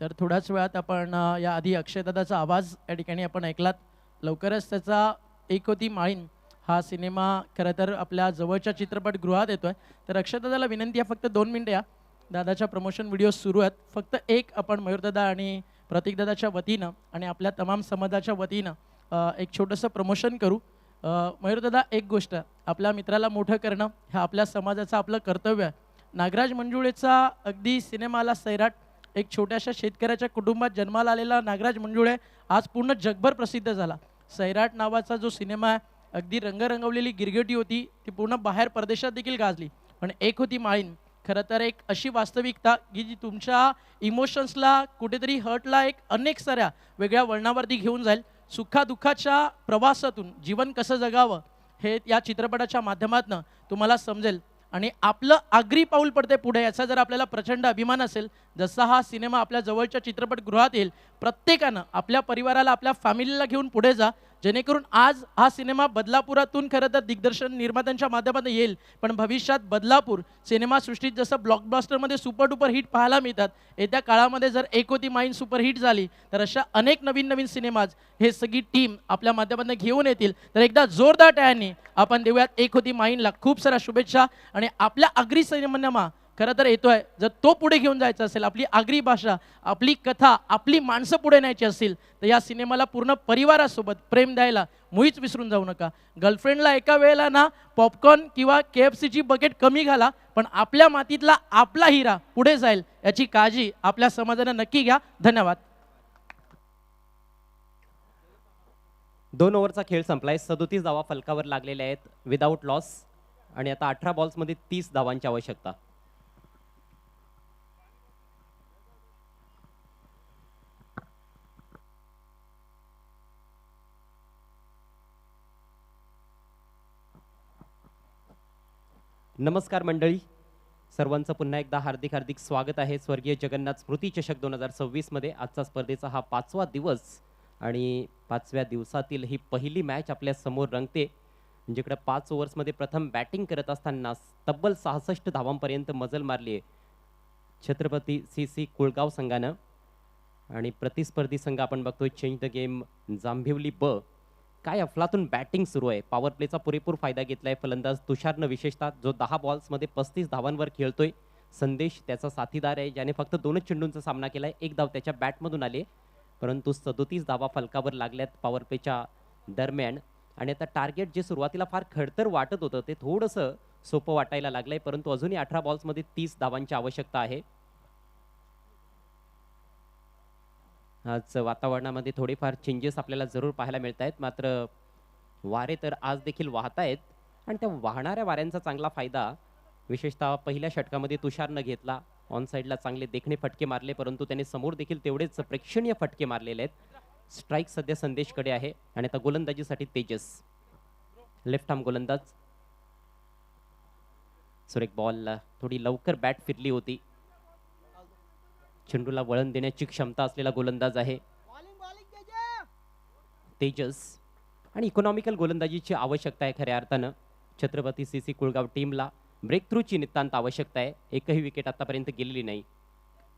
तर थोड्याच वेळात आपण या आधी अक्षयदादाचा आवाज या ठिकाणी आपण ऐकलात. लवकरच त्याचा एक होती माळीन हा सिनेमा खरं तर आपल्या जवळच्या चित्रपटगृहात येतोय. तर अक्षयदादाला विनंती आहे, फक्त 2 मिनिटं या, दादाच्या प्रमोशन व्हिडिओ सुरू आहेत. फक्त एक आपण मयूरदादा आणि प्रतीकदादाच्या वतीनं आणि आपल्या तमाम समाजाच्या वतीनं एक छोटंसं प्रमोशन करू. मयूरदादा, एक गोष्ट, आपल्या मित्राला मोठं करणं हे आपल्या समाजाचं आपलं कर्तव्य आहे. नागराज मंजुळेचा अगदी सिनेमाला सैराट, एक छोट्याशा शेतकऱ्याच्या कुटुंबात जन्माला आलेला नागराज मंजुळे आज पूर्ण जगभर प्रसिद्ध झाला. सैराट नावाचा जो सिनेमा आहे, अगदी रंगरंगवलेली गिरगिटी होती, ती पूर्ण बाहेर परदेशात देखील गाजली. पण एक होती माळीन खरं तर एक अशी वास्तविकता की जी तुमच्या इमोशन्सला कुठेतरी हर्टला एक अनेक साऱ्या वेगळ्या वळणावरती घेऊन जाईल. सुखादुःखाच्या प्रवासातून जीवन कसं जगावं हे या चित्रपटाच्या माध्यमातून तुम्हाला समजेल आणि आपलं आगरी पाऊल पडते पुढे याचा जर आपल्याला प्रचंड अभिमान असेल, जसा हा सिनेमा आपल्या जवळच्या चित्रपटगृहात येईल, प्रत्येकानं आपल्या परिवाराला, आपल्या फॅमिलीला घेऊन पुढे जा, जेणेकरून आज हा सिनेमा बदलापुरातून खरं तर दिग्दर्शन निर्मात्यांच्या माध्यमातून येईल, पण भविष्यात बदलापूर सिनेमासृष्टीत जसं ब्लॉकबस्टरमध्ये सुपरडुपर हिट पाहायला मिळतात, येत्या काळामध्ये जर एक होती माईन सुपरहिट झाली तर अशा अनेक नवीन नवीन सिनेमाज हे सगळी टीम आपल्या माध्यमातून घेऊन येतील. तर एकदा जोरदार टाळ्यांनी आपण देऊयात एक होती माईनला खूप साऱ्या शुभेच्छा. आणि आपल्या आगरी सिनेमा खरं तर येतोय, जर तो पुढे घेऊन जायचा असेल, आपली आगरी भाषा, आपली कथा, आपली माणसं पुढे न्यायची असतील, तर या सिनेमाला पूर्ण परिवारासोबत प्रेम द्यायला मुळीच विसरून जाऊ नका. गर्लफ्रेंडला एका वेळेला ना पॉपकॉर्न किंवा KFCची बकेट कमी घाला, पण आपल्या मातीतला आपला हिरा पुढे जाईल याची काळजी आपल्या समाजाने नक्की घ्या. धन्यवाद. 2 ओव्हरचा खेळ संपलाय. 37 धावा फलकावर लागलेल्या आहेत विदाऊट लॉस आणि आता 18 बॉल्समध्ये 30 धावांची आवश्यकता. नमस्कार मंडळी, सर्वांचं पुन्हा एकदा हार्दिक हार्दिक स्वागत आहे स्वर्गीय जगन्नाथ स्मृती चषक 2026 मध्ये. आजचा स्पर्धेचा हा 5वा दिवस आणि 5व्या दिवसातील ही पहिली मॅच आपल्या समोर रंगते, जिकडे 5 ओव्हर्समध्ये प्रथम बॅटिंग करत असताना तब्बल 66 धावांपर्यंत मजल मारली आहे छत्रपती CC कुळगाव संघानं. आणि प्रतिस्पर्धी संघ आपण बघतोय चेंज द गेम जांभिवली ब. काय अफलातून बॅटिंग सुरू आहे, पॉवर प्लेचा पुरेपूर फायदा घेतलाय फलंदाज तुषारनं, विशेषतः जो 10 बॉल्समध्ये 35 धावांवर खेळतोय. संदेश त्याचा साथीदार आहे, ज्याने फक्त 2च चेंडूंचा सामना केलाय, 1 धाव त्याच्या बॅटमधून आले, परंतु 37 धावा फलकावर लागल्यात पॉवर प्लेच्या दरम्यान. आणि आता टार्गेट जे सुरुवातीला फार खडतर वाटत होतं ते थोडंसं सोपं वाटायला लागलंय, परंतु अजूनही 18 बॉल्समध्ये 30 धावांची आवश्यकता आहे. आज वातावरणामध्ये थोडेफार चेंजेस आपल्याला जरूर पाहायला मिळत आहेत, मात्र वारे तर आज देखील वाहत आहेत आणि त्या वाहणाऱ्या वाऱ्यांचा चांगला फायदा विशेषतः पहिल्या षटकामध्ये तुषारनं घेतला. ऑन साईडला चांगले देखणे फटके मारले, परंतु त्याने समोर देखील तेवढेच प्रेक्षणीय फटके मारलेले आहेत. स्ट्राईक सध्या संदेशकडे आहे आणि आता गोलंदाजीसाठी तेजस, लेफ्ट आर्म गोलंदाज. सुरेख बॉल, थोडी लवकर बॅट फिरली होती. चेंडूला वळण देण्याची क्षमता असलेला गोलंदाज आहे तेजस आणि इकॉनॉमिकल गोलंदाजीची आवश्यकता आहे खऱ्या अर्थानं छत्रपती CC कुळगाव टीमला. ब्रेक थ्रूची नितांत आवश्यकता आहे, एकही विकेट आतापर्यंत गेलेली नाही.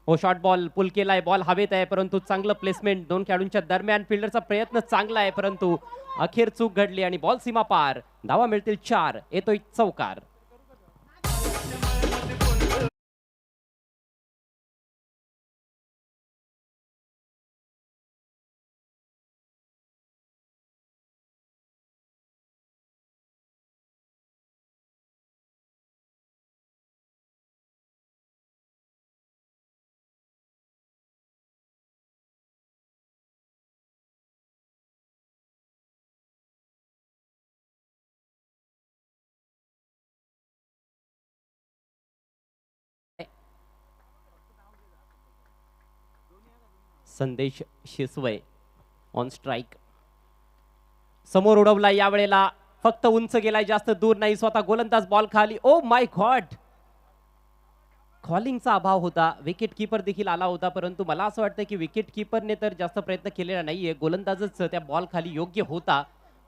हो, शॉर्ट बॉल पुल केलाय, बॉल हवेत आहे, परंतु चांगलं प्लेसमेंट 2 खेळाडूंच्या दरम्यान. फिल्डरचा प्रयत्न चांगला आहे, परंतु अखेर चूक घडली आणि बॉल सीमा पार. धावा मिळतील 4, येतोय चौकार. संदेश शिसवय ऑन स्ट्राईक, समोर उडवला, यावेळेला फक्त उंच गेलाय, जास्त दूर नाही. स्वतः गोलंदाज बॉल खाली. ओ माय गॉड, कॉलिंगचा अभाव होता. विकेट कीपर देखील आला होता, परंतु मला असं वाटतं की विकेट कीपरने तर जास्त प्रयत्न केलेला नाहीये. गोलंदाजच त्या बॉल खाली योग्य होता,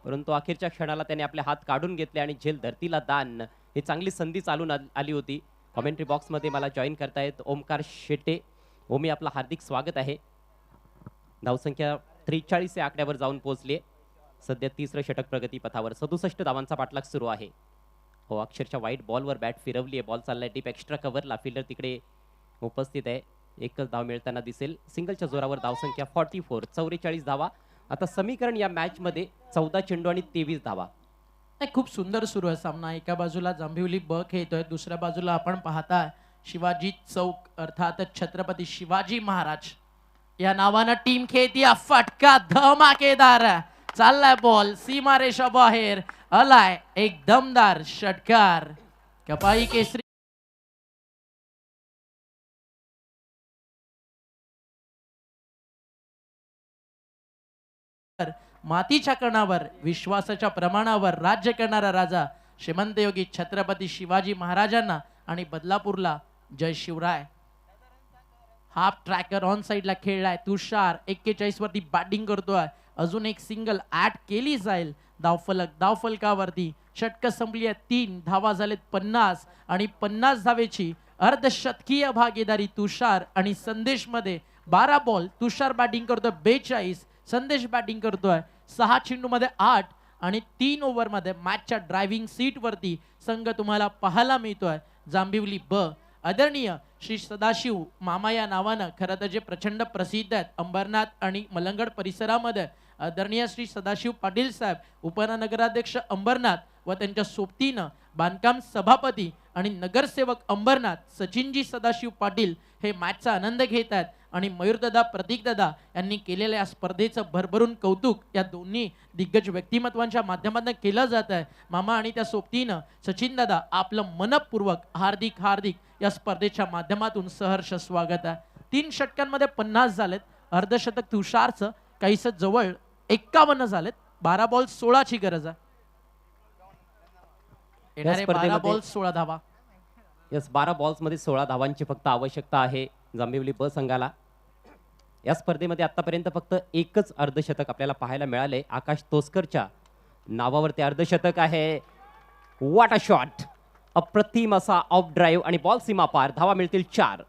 परंतु अखेरच्या क्षणाला त्याने आपले हात काढून घेतले आणि झेल धरतीला दान. ही चांगली संधी चालून आली होती. कॉमेंट्री बॉक्समध्ये मला जॉईन करतायत ओमकार शेटे. ओमी, आपलं हार्दिक स्वागत आहे. धावसंख्या 43 या आकड्यावर जाऊन पोहोचली. सध्या 3रं षटक प्रगती पथावर. 67 धावांचा पाठलाग सुरू आहे. हो, अक्षरशः वाईट बॉलवर बॅट फिरवली आहे. बॉल चाललाय डीप एक्स्ट्रा कव्हरला. फिल्डर तिकडे उपस्थित आहे. एकच धाव मिळताना दिसेल. सिंगलच्या जोरावर धावसंख्या 44, 44 धावा. आता समीकरण या मॅच मध्ये 14 चेंडू आणि 23 धावा. खूप सुंदर सुरू आहे सामना. एका बाजूला जांभिवली ब खेळतोय, दुसऱ्या बाजूला आपण पाहता शिवाजी चौक अर्थात छत्रपती शिवाजी महाराज या नावानं टीम खेळती. फटका धमाकेदार चाललाय, बॉल सीमारेषा बाहेर आलाय. एक दमदार षटकार. कपाई केसरी मातीच्या कणावर विश्वासाच्या प्रमाणावर राज्य करणारा राजा श्रीमंत योगी छत्रपती शिवाजी महाराजांना आणि बदलापूरला जय शिवराय. हाफ ट्रॅकर ऑन साइडला खेळलाय. तुषार 41 वरती बॅटिंग करतोय. अजून एक सिंगल ऍड केली जाईल. धावफलकावरती षटक संपली आहे. 3 धावा झालेत 50 आणि 50 धावेची अर्धशतकीय भागीदारी तुषार आणि संदेश मध्ये. 12 बॉल तुषार बॅटिंग करतोय, 42 संदेश बॅटिंग करतोय. 6 चेंडू मध्ये 8 आणि 3 ओव्हर मध्ये मॅचच्या ड्रायव्हिंग सीट वरती संघ तुम्हाला पाहायला मिळतोय जांभिवली ब. आदरणीय श्री सदाशिव मामा या नावानं खरं तर जे प्रचंड प्रसिद्ध आहेत अंबरनाथ आणि मलंगड परिसरामध्ये, आदरणीय श्री सदाशिव पाटील साहेब उपनगराध्यक्ष अंबरनाथ व त्यांच्या सोबतीनं बांधकाम सभापती आणि नगरसेवक अंबरनाथ सचिनजी सदाशिव पाटील हे मॅचचा आनंद घेत आहेत. आणि मयूरदादा प्रतीकदादा यांनी केलेल्या या स्पर्धेचं भरभरून कौतुक या दोन्ही दिग्गज व्यक्तिमत्वांच्या माध्यमातून केलं जात आहे. मामा आणि त्या सोबतीनं सचिनदादा आपलं मनपूर्वक हार्दिक हार्दिक या स्पर्धेच्या माध्यमातून सहर्ष स्वागत आहे. 3 षटकांमध्ये 50 झालेत. अर्धशतक तुषारचं काहीसं जवळ 51 झालेत. 12 बॉल 16ची गरज आहे. येणारे 12 स्पर्धेमध्ये- बॉल 16 धावा. यस, 12 बॉल्समध्ये 16 धावांची फक्त आवश्यकता आहे जांभिवली ब संघाला. या स्पर्धेमध्ये आतापर्यंत फक्त एकच अर्धशतक आपल्याला पाहायला मिळाले. आकाश तोसकरच्या नावावरती अर्धशतक आहे. वॉट अ शॉट, अप्रतिम असा ऑफ ड्राईव्ह आणि बॉल सीमा पार. धावा मिळतील 4.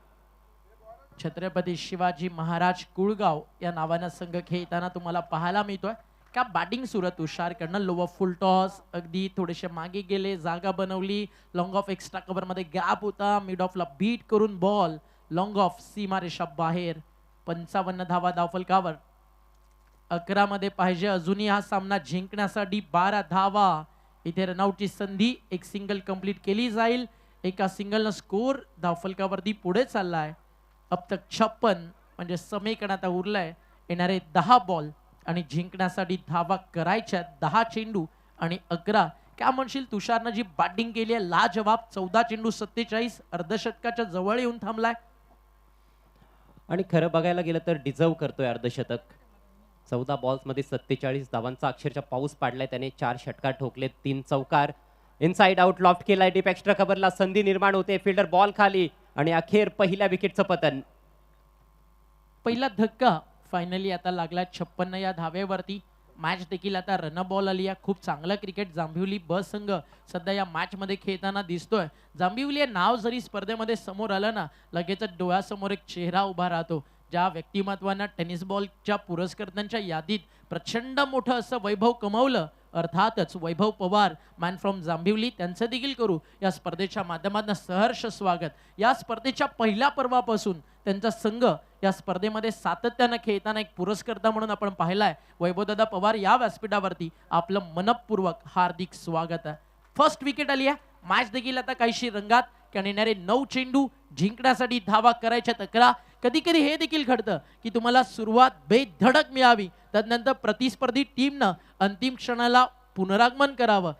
छत्रपती शिवाजी महाराज कुळगाव या नावानं संघ खेळताना तुम्हाला पाहायला मिळतोय का बॅटिंग सुरू आहे तुषारकडनं. लोवर फुल टॉस, अगदी थोडेसे मागे गेले, जागा बनवली, लॉंग ऑफ एक्स्ट्रा कव्हर मध्ये गॅप होता, मिड ऑफला बीट करून बॉल लॉंग ऑफ सीमारेषा बाहेर. 55 धावा धावफलकावर. 11 मध्ये पाहिजे अजूनही हा सामना जिंकण्यासाठी. 12 धावा. इथे रनआउटची संधी, एक सिंगल कंप्लीट केली जाईल. एका सिंगलनं स्कोर धावफलकावरती पुढे चाललाय. अब तक 56 म्हणजे समीकरण आता उरलंय. येणारे 10 बॉल आणि जिंकण्यासाठी धावा करायच्या 10 चेंडू आणि 11. काय म्हणशील तुषारनं जी बॅटिंग केली आहे लाजवाब. 14 चेंडू 47, अर्धशतकाच्या जवळ येऊन थांबलाय. आणि खरं बघायला गेलं तर डिझर्व करतोय अर्धशतक. 14 बॉल्समध्ये 47 धावांचा अक्षरशः पाऊस पाडलाय त्याने. 4 षटकार ठोकले, 3 चौकार. इनसाइड आउट लॉफ्ट केलाय. डीप एक्स्ट्रा कव्हरला संधी निर्माण होते. फिल्डर बॉल खाली आणि अखेर पहिल्या विकेटचं पतन. पहिला धक्का फायनली आता लागला 56 या धावेवरती. मॅच देखील आता रन बॉल आली आहे. खूप चांगलं क्रिकेट जांभिवली ब संघ सध्या या मॅच मध्ये खेळताना दिसतोय. जांभिवली हे नाव जरी स्पर्धेमध्ये समोर आलं ना, लगेचच डोळ्यासमोर एक चेहरा उभा राहतो. ज्या व्यक्तिमत्वानं टेनिस बॉलच्या पुरस्कर्त्यांच्या यादीत प्रचंड मोठं असं वैभव कमवलं, अर्थातच वैभव पवार मॅन फ्रॉम जांभिवली, त्यांचं देखील करू या स्पर्धेच्या माध्यमातून सहर्ष स्वागत. या स्पर्धेच्या पहिल्या पर्वापासून त्यांचा संघ या स्पर्धेमध्ये सातत्यानं खेळताना एक पुरस्कर्ता म्हणून आपण पाहिलाय. वैभवदादा पवार या व्यासपीठावरती आपलं मनपूर्वक हार्दिक स्वागत आहे. फर्स्ट विकेट आली आहे. मॅच देखील आता काहीशी रंगात. कारण येणारे 9 चेंडू जिंकण्यासाठी धावा करायच्या 11. कधी कधी हे देखील घडतं की तुम्हाला सुरुवात बेधडक मिळावी, त्यानंतर प्रतिस्पर्धी टीमनं अंतिम क्षणाला पुनरागमन करावं.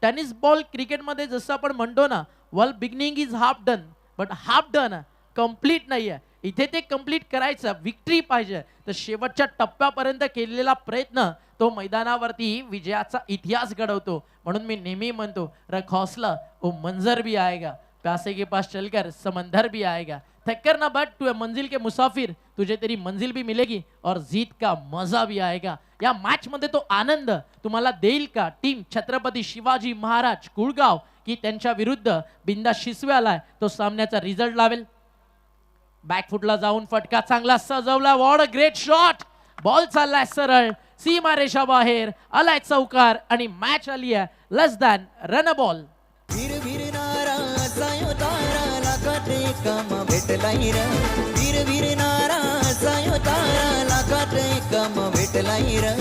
टेनिस बॉल क्रिकेटमध्ये जसं आपण म्हणतो ना, well beginning is half done but half done complete नाही आहे. इथे ते कम्प्लीट करायचं, विक्ट्री पाहिजे तर शेवटच्या टप्प्यापर्यंत केलेला प्रयत्न तो मैदानावरती विजयाचा इतिहास घडवतो. म्हणून मी नेहमी म्हणतो, रख हौसला ओ मंजर भी आएगा, प्यासे के पास चलकर समंदर भी आएगा. थक्कर ना बट तू मंजिल के मुसाफिर, तुझे तेरी मंजिल भी मिलेगी और जीत का मजा भी आएगा. या मॅच मध्ये तो आनंद तुम्हाला देईल का टीम छत्रपती शिवाजी महाराज कुळगाव, की त्यांच्या विरुद्ध बिंदा शिसव्याला तो सामन्याचा रिझल्ट लावेल. बॅकफुटला जाऊन फटका चांगला सजवला. What a great shot. Ball चाललाय सरळ सीमारेषा बाहेर, आलाय चौकार आणि मॅच आली आहे लेस दॅन रन बॉल. वीर वीरनारा सायो तारा लाखात काम भेटलाई र. वीर वीरनारा सायो तारा लाखात काम भेटलाई र.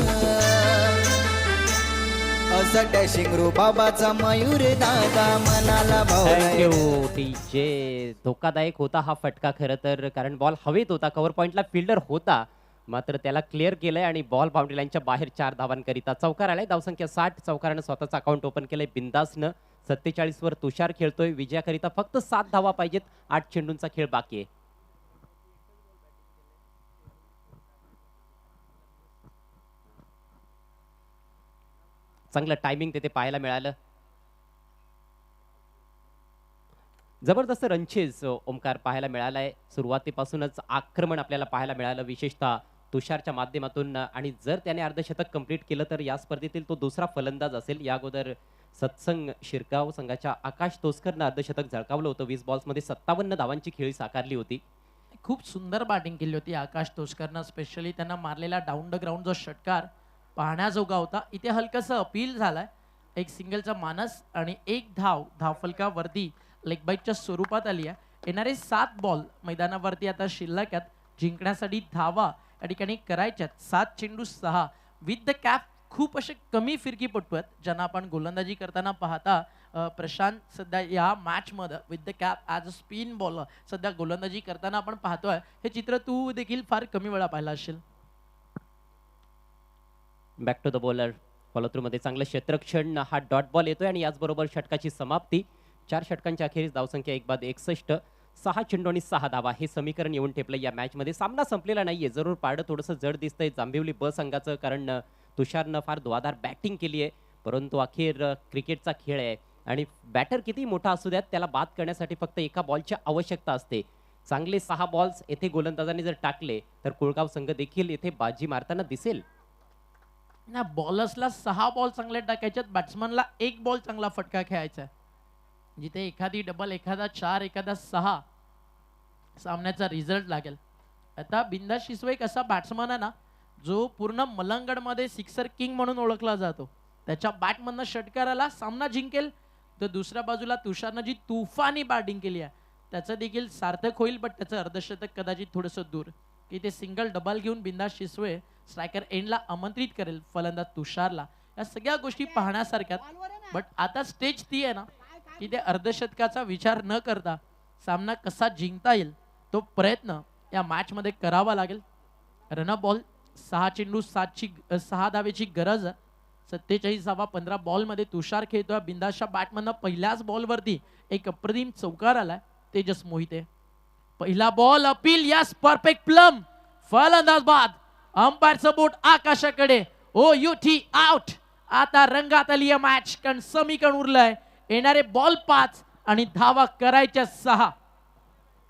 असं डॅशिंग रो बाबाचा मयूर दादा मनाला भावलाय. Thank you DJ. धोकादायक होता हा फटका खरं तर, कारण बॉल हवेत होता. कव्हर पॉइंटला फिल्डर होता, मात्र त्याला क्लिअर केलंय आणि बॉल बाउंड्री लाईनच्या बाहेर 4 धावांकरिता चौकार आलाय. धावसंख्या 60. चौकारानं स्वतःचं अकाउंट ओपन केलंय बिंदासनं. 47 वर तुषार खेळतोय. विजयाकरिता फक्त 7 धावा पाहिजेत. 8 चेंडूंचा खेळ बाकी आहे. चांगलं टायमिंग तिथे पाहायला मिळालं. जबरदस्त रनचेज ओमकार पाहायला मिळालाय. सुरुवातीपासूनच आक्रमण आपल्याला पाहायला मिळालं, विशेषतः तुषारच्या माध्यमातून. आणि जर त्याने अर्धशतक कंप्लीट केलं तर या स्पर्धेतील तो दुसरा फलंदाज असेल. या अगोदर सत्संग शिरगाव संघाच्या आकाश तोसकरनं अर्धशतक झळकावलं होतं. 20 बॉल्समध्ये 57 धावांची खेळी साकारली होती. खूप सुंदर बॅटिंग केली होती आकाश तोसकरनं. स्पेशली त्यांना मारलेला डाऊन द ग्राउंड जो षटकार पाहण्याजोगा होता. इथे हलकंसं अपील झालाय. एक सिंगलचा मानस आणि 1 धावफलकावरती लेग बाईटच्या स्वरूपात आली आहे. येणारे 7 बॉल मैदानावरती आता शिल्लक आहेत. जिंकण्यासाठी धावा या ठिकाणी करायच्यात. 7 चेंडू 6 विथ द कॅप. खूप असे कमी फिरकीपटू आहेत ज्यांना आपण गोलंदाजी करताना पाहता. प्रशांत सध्या या मॅच मध्ये with the cap as a spin bowler सध्या गोलंदाजी करताना आपण पाहतोय. हे चित्र तू देखील फार कमी वेळा पाहिलं असेल. Back to the bowler. Follow through मध्ये चांगलं क्षेत्रक्षण. हा डॉट बॉल येतोय आणि याचबरोबर षटकाची समाप्ती. 4 षटकांच्या अखेरीस धावसंख्या 1 बाद 61. 6 चेंडू आणि 6 धावा हे समीकरण येऊन ठेपलं या मॅच मध्ये. सामना संपलेला नाहीये. जरूर पारडं थोडंसं जड दिसतंय जांभिवली ब संघाचं, कारण तुषारनं फार धुवाधार बॅटिंग केली आहे. परंतु अखेर क्रिकेटचा खेळ आहे. आणि बॅटर किती मोठा असू द्यात त्याला बाद करण्यासाठी फक्त एका बॉलची आवश्यकता असते. चांगले 6 बॉल्स येथे गोलंदाजांनी जर टाकले तर कुळगाव संघ देखील येथे बाजी मारताना दिसेल. ना बॉलर्सला 6 बॉल चांगले टाकायच्यात, बॅट्समनला 1 बॉल चांगला फटका खेळायचा आहे. जिथे एखादी डबल, एखादा 4, एखादा 6 सामन्याचा रिझल्ट लागेल. आता बिंदास शिसवे एक असा बॅट्समन आहे ना जो पूर्ण मलंगडमध्ये सिक्सर किंग म्हणून ओळखला जातो. त्याच्या बॅटमधनं षटकाराला सामना जिंकेल. तर दुसऱ्या बाजूला तुषारनं जी तुफानी बॅटिंग केली आहे त्याचं देखील सार्थक होईल. बट त्याचं अर्धशतक कदाचित थोडंसं दूर, की ते सिंगल डबल घेऊन बिंदास शिसवे स्ट्रायकर एंडला आमंत्रित करेल फलंदाज तुषारला. या सगळ्या गोष्टी पाहण्यासारख्यात. बट आता स्टेज ती आहे ना की ते अर्धशतकाचा विचार न करता सामना कसा जिंकता येईल तो प्रयत्न या मॅच मध्ये करावा लागेल. रन बॉल 6 चेंडू 6 धावेची गरज. 47वा 15 बॉल मध्ये तुषार खेळतोय. बिंदासच्या बॅटमधनं पहिल्याच बॉलवरती एक अप्रतिम चौकार आलाय तेजस मोहिते. पहिला ball appeal, yes perfect plum, फलंदाज बाद. अंपायरचं बोट आकाशाकडे. ओ युटी आउट. आता रंगात आली आहे मॅच, कारण समीकरण उरलंय. येणारे बॉल 5 आणि धावा करायच्या 6.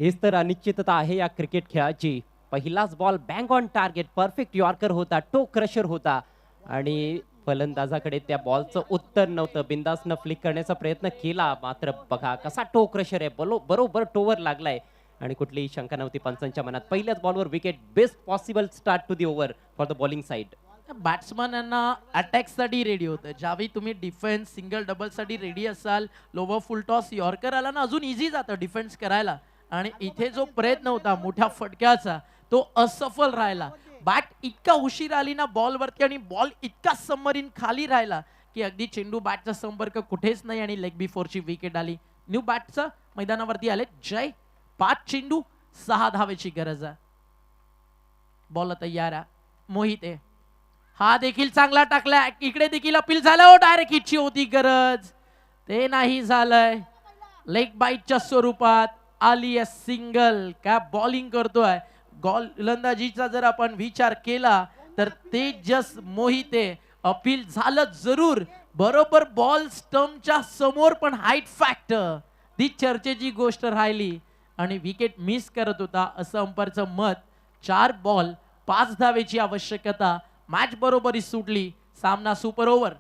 हेच तर अनिश्चितता आहे या क्रिकेट खेळाची. पहिलाच ball bang on target, perfect yorker होता, टो क्रशर होता आणि फलंदाजाकडे त्या बॉलचं उत्तर नव्हतं. बिंदासनं फ्लिक करण्याचा प्रयत्न केला, मात्र बघा कसा टो क्रशर आहे, बरोबर टोवर लागलाय आणि कुठलीही शंका नव्हती पंचांच्या मनात. पहिल्याच बॉलवर wicket. Best possible start to the over for the bowling side. Batsman यांना अटॅक साठी रेडी होतं. ज्यावेळी तुम्ही डिफेन्स सिंगल डबल साठी रेडी असाल, लोवर फुल टॉस यॉर्कर आला ना अजून इझी जातं डिफेन्स करायला. आणि इथे जो प्रयत्न होता मोठ्या फटक्याचा तो असफल राहिला. बॅट इतका उशीर आली ना बॉलवरती आणि बॉल इतका सबमरीन खाली राहिला की अगदी चेंडू बॅटचा संपर्क कुठेच नाही आणि लेग बिफोरची विकेट आली. न्यू बॅटचा मैदानावरती आले जय. 5 चेंडू 6 धावेची गरज आहे. बॉल तयार आहे. मोहिते हा देखील चांगला टाकलाय. इकडे देखील अपील झालं. हो डायरेक्ट हिटची होती गरज, ते नाही झालंय. लेग बाईटच्या स्वरूपात आली आहे सिंगल. काय बॉलिंग करतोय. गोलंदाजीचा जर आपण विचार केला तर तेजस मोहिते अपील झालं जरूर. बरोबर बॉल स्टंपच्या समोर, पण हाईट फॅक्टर ती चर्चेची गोष्ट राहिली आणि विकेट मिस करत होता असं अंपायरचं मत. 4 बॉल 5 धावेची आवश्यकता. मॅच बरोबरी सुटली. सामना सुपर ओव्हर.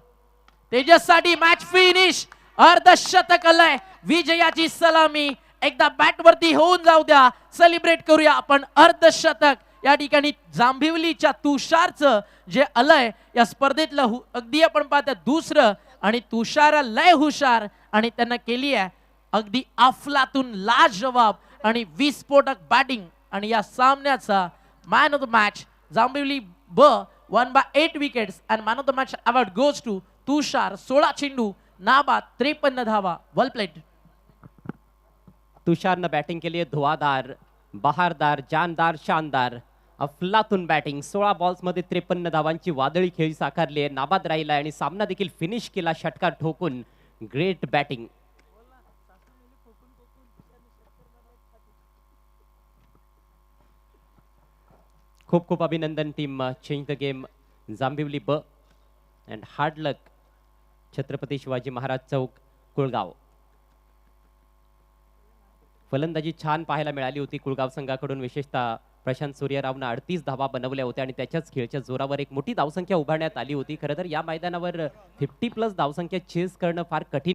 तेजस साठी मॅच फिनिश. अर्धशतक आलंय. विजयाची सलामी एकदा बॅट वरती होऊन जाऊ द्या. सेलिब्रेट करूया आपण अर्धशतक. या ठिकाणी जांभिवलीच्या तुषारचं जे आलंय या स्पर्धेतलं अगदी आपण पाहता दुसरं. आणि तुषार लय हुशार आणि त्यांना केली आहे अगदी अफलातून लाजवाब आणि विस्फोटक बॅटिंग. आणि या सामन्याचा man of the match Jambhivali ब won by 8 wickets and man of the match award goes to तुषार. 16 चेंडू नाबाद 53 धावा. वेल प्लेड. तुषारनं बॅटिंग केली आहे धुवाधार, बहारदार, जानदार, शानदार, अफलातून बॅटिंग. 16 बॉल्स मध्ये 53 धावांची वादळी खेळी साकारली आहे. नाबाद राहिला आणि सामना देखील फिनिश केला षटकार ठोकून. Great batting. खूप खूप अभिनंदन team. Change the game Jambhivali ब अँड हार्ड लक छत्रपती शिवाजी महाराज चौक कुळगाव. फलंदाजी छान पाहायला मिळाली होती कुळगाव संघाकडून. विशेषतः प्रशांत सूर्यरावनं 38 धावा बनवल्या होत्या आणि त्याच्याच खेळच्या जोरावर एक मोठी धावसंख्या उभारण्यात आली होती. खरं तर या मैदानावर 50+ धावसंख्या चेस करणं फार कठीण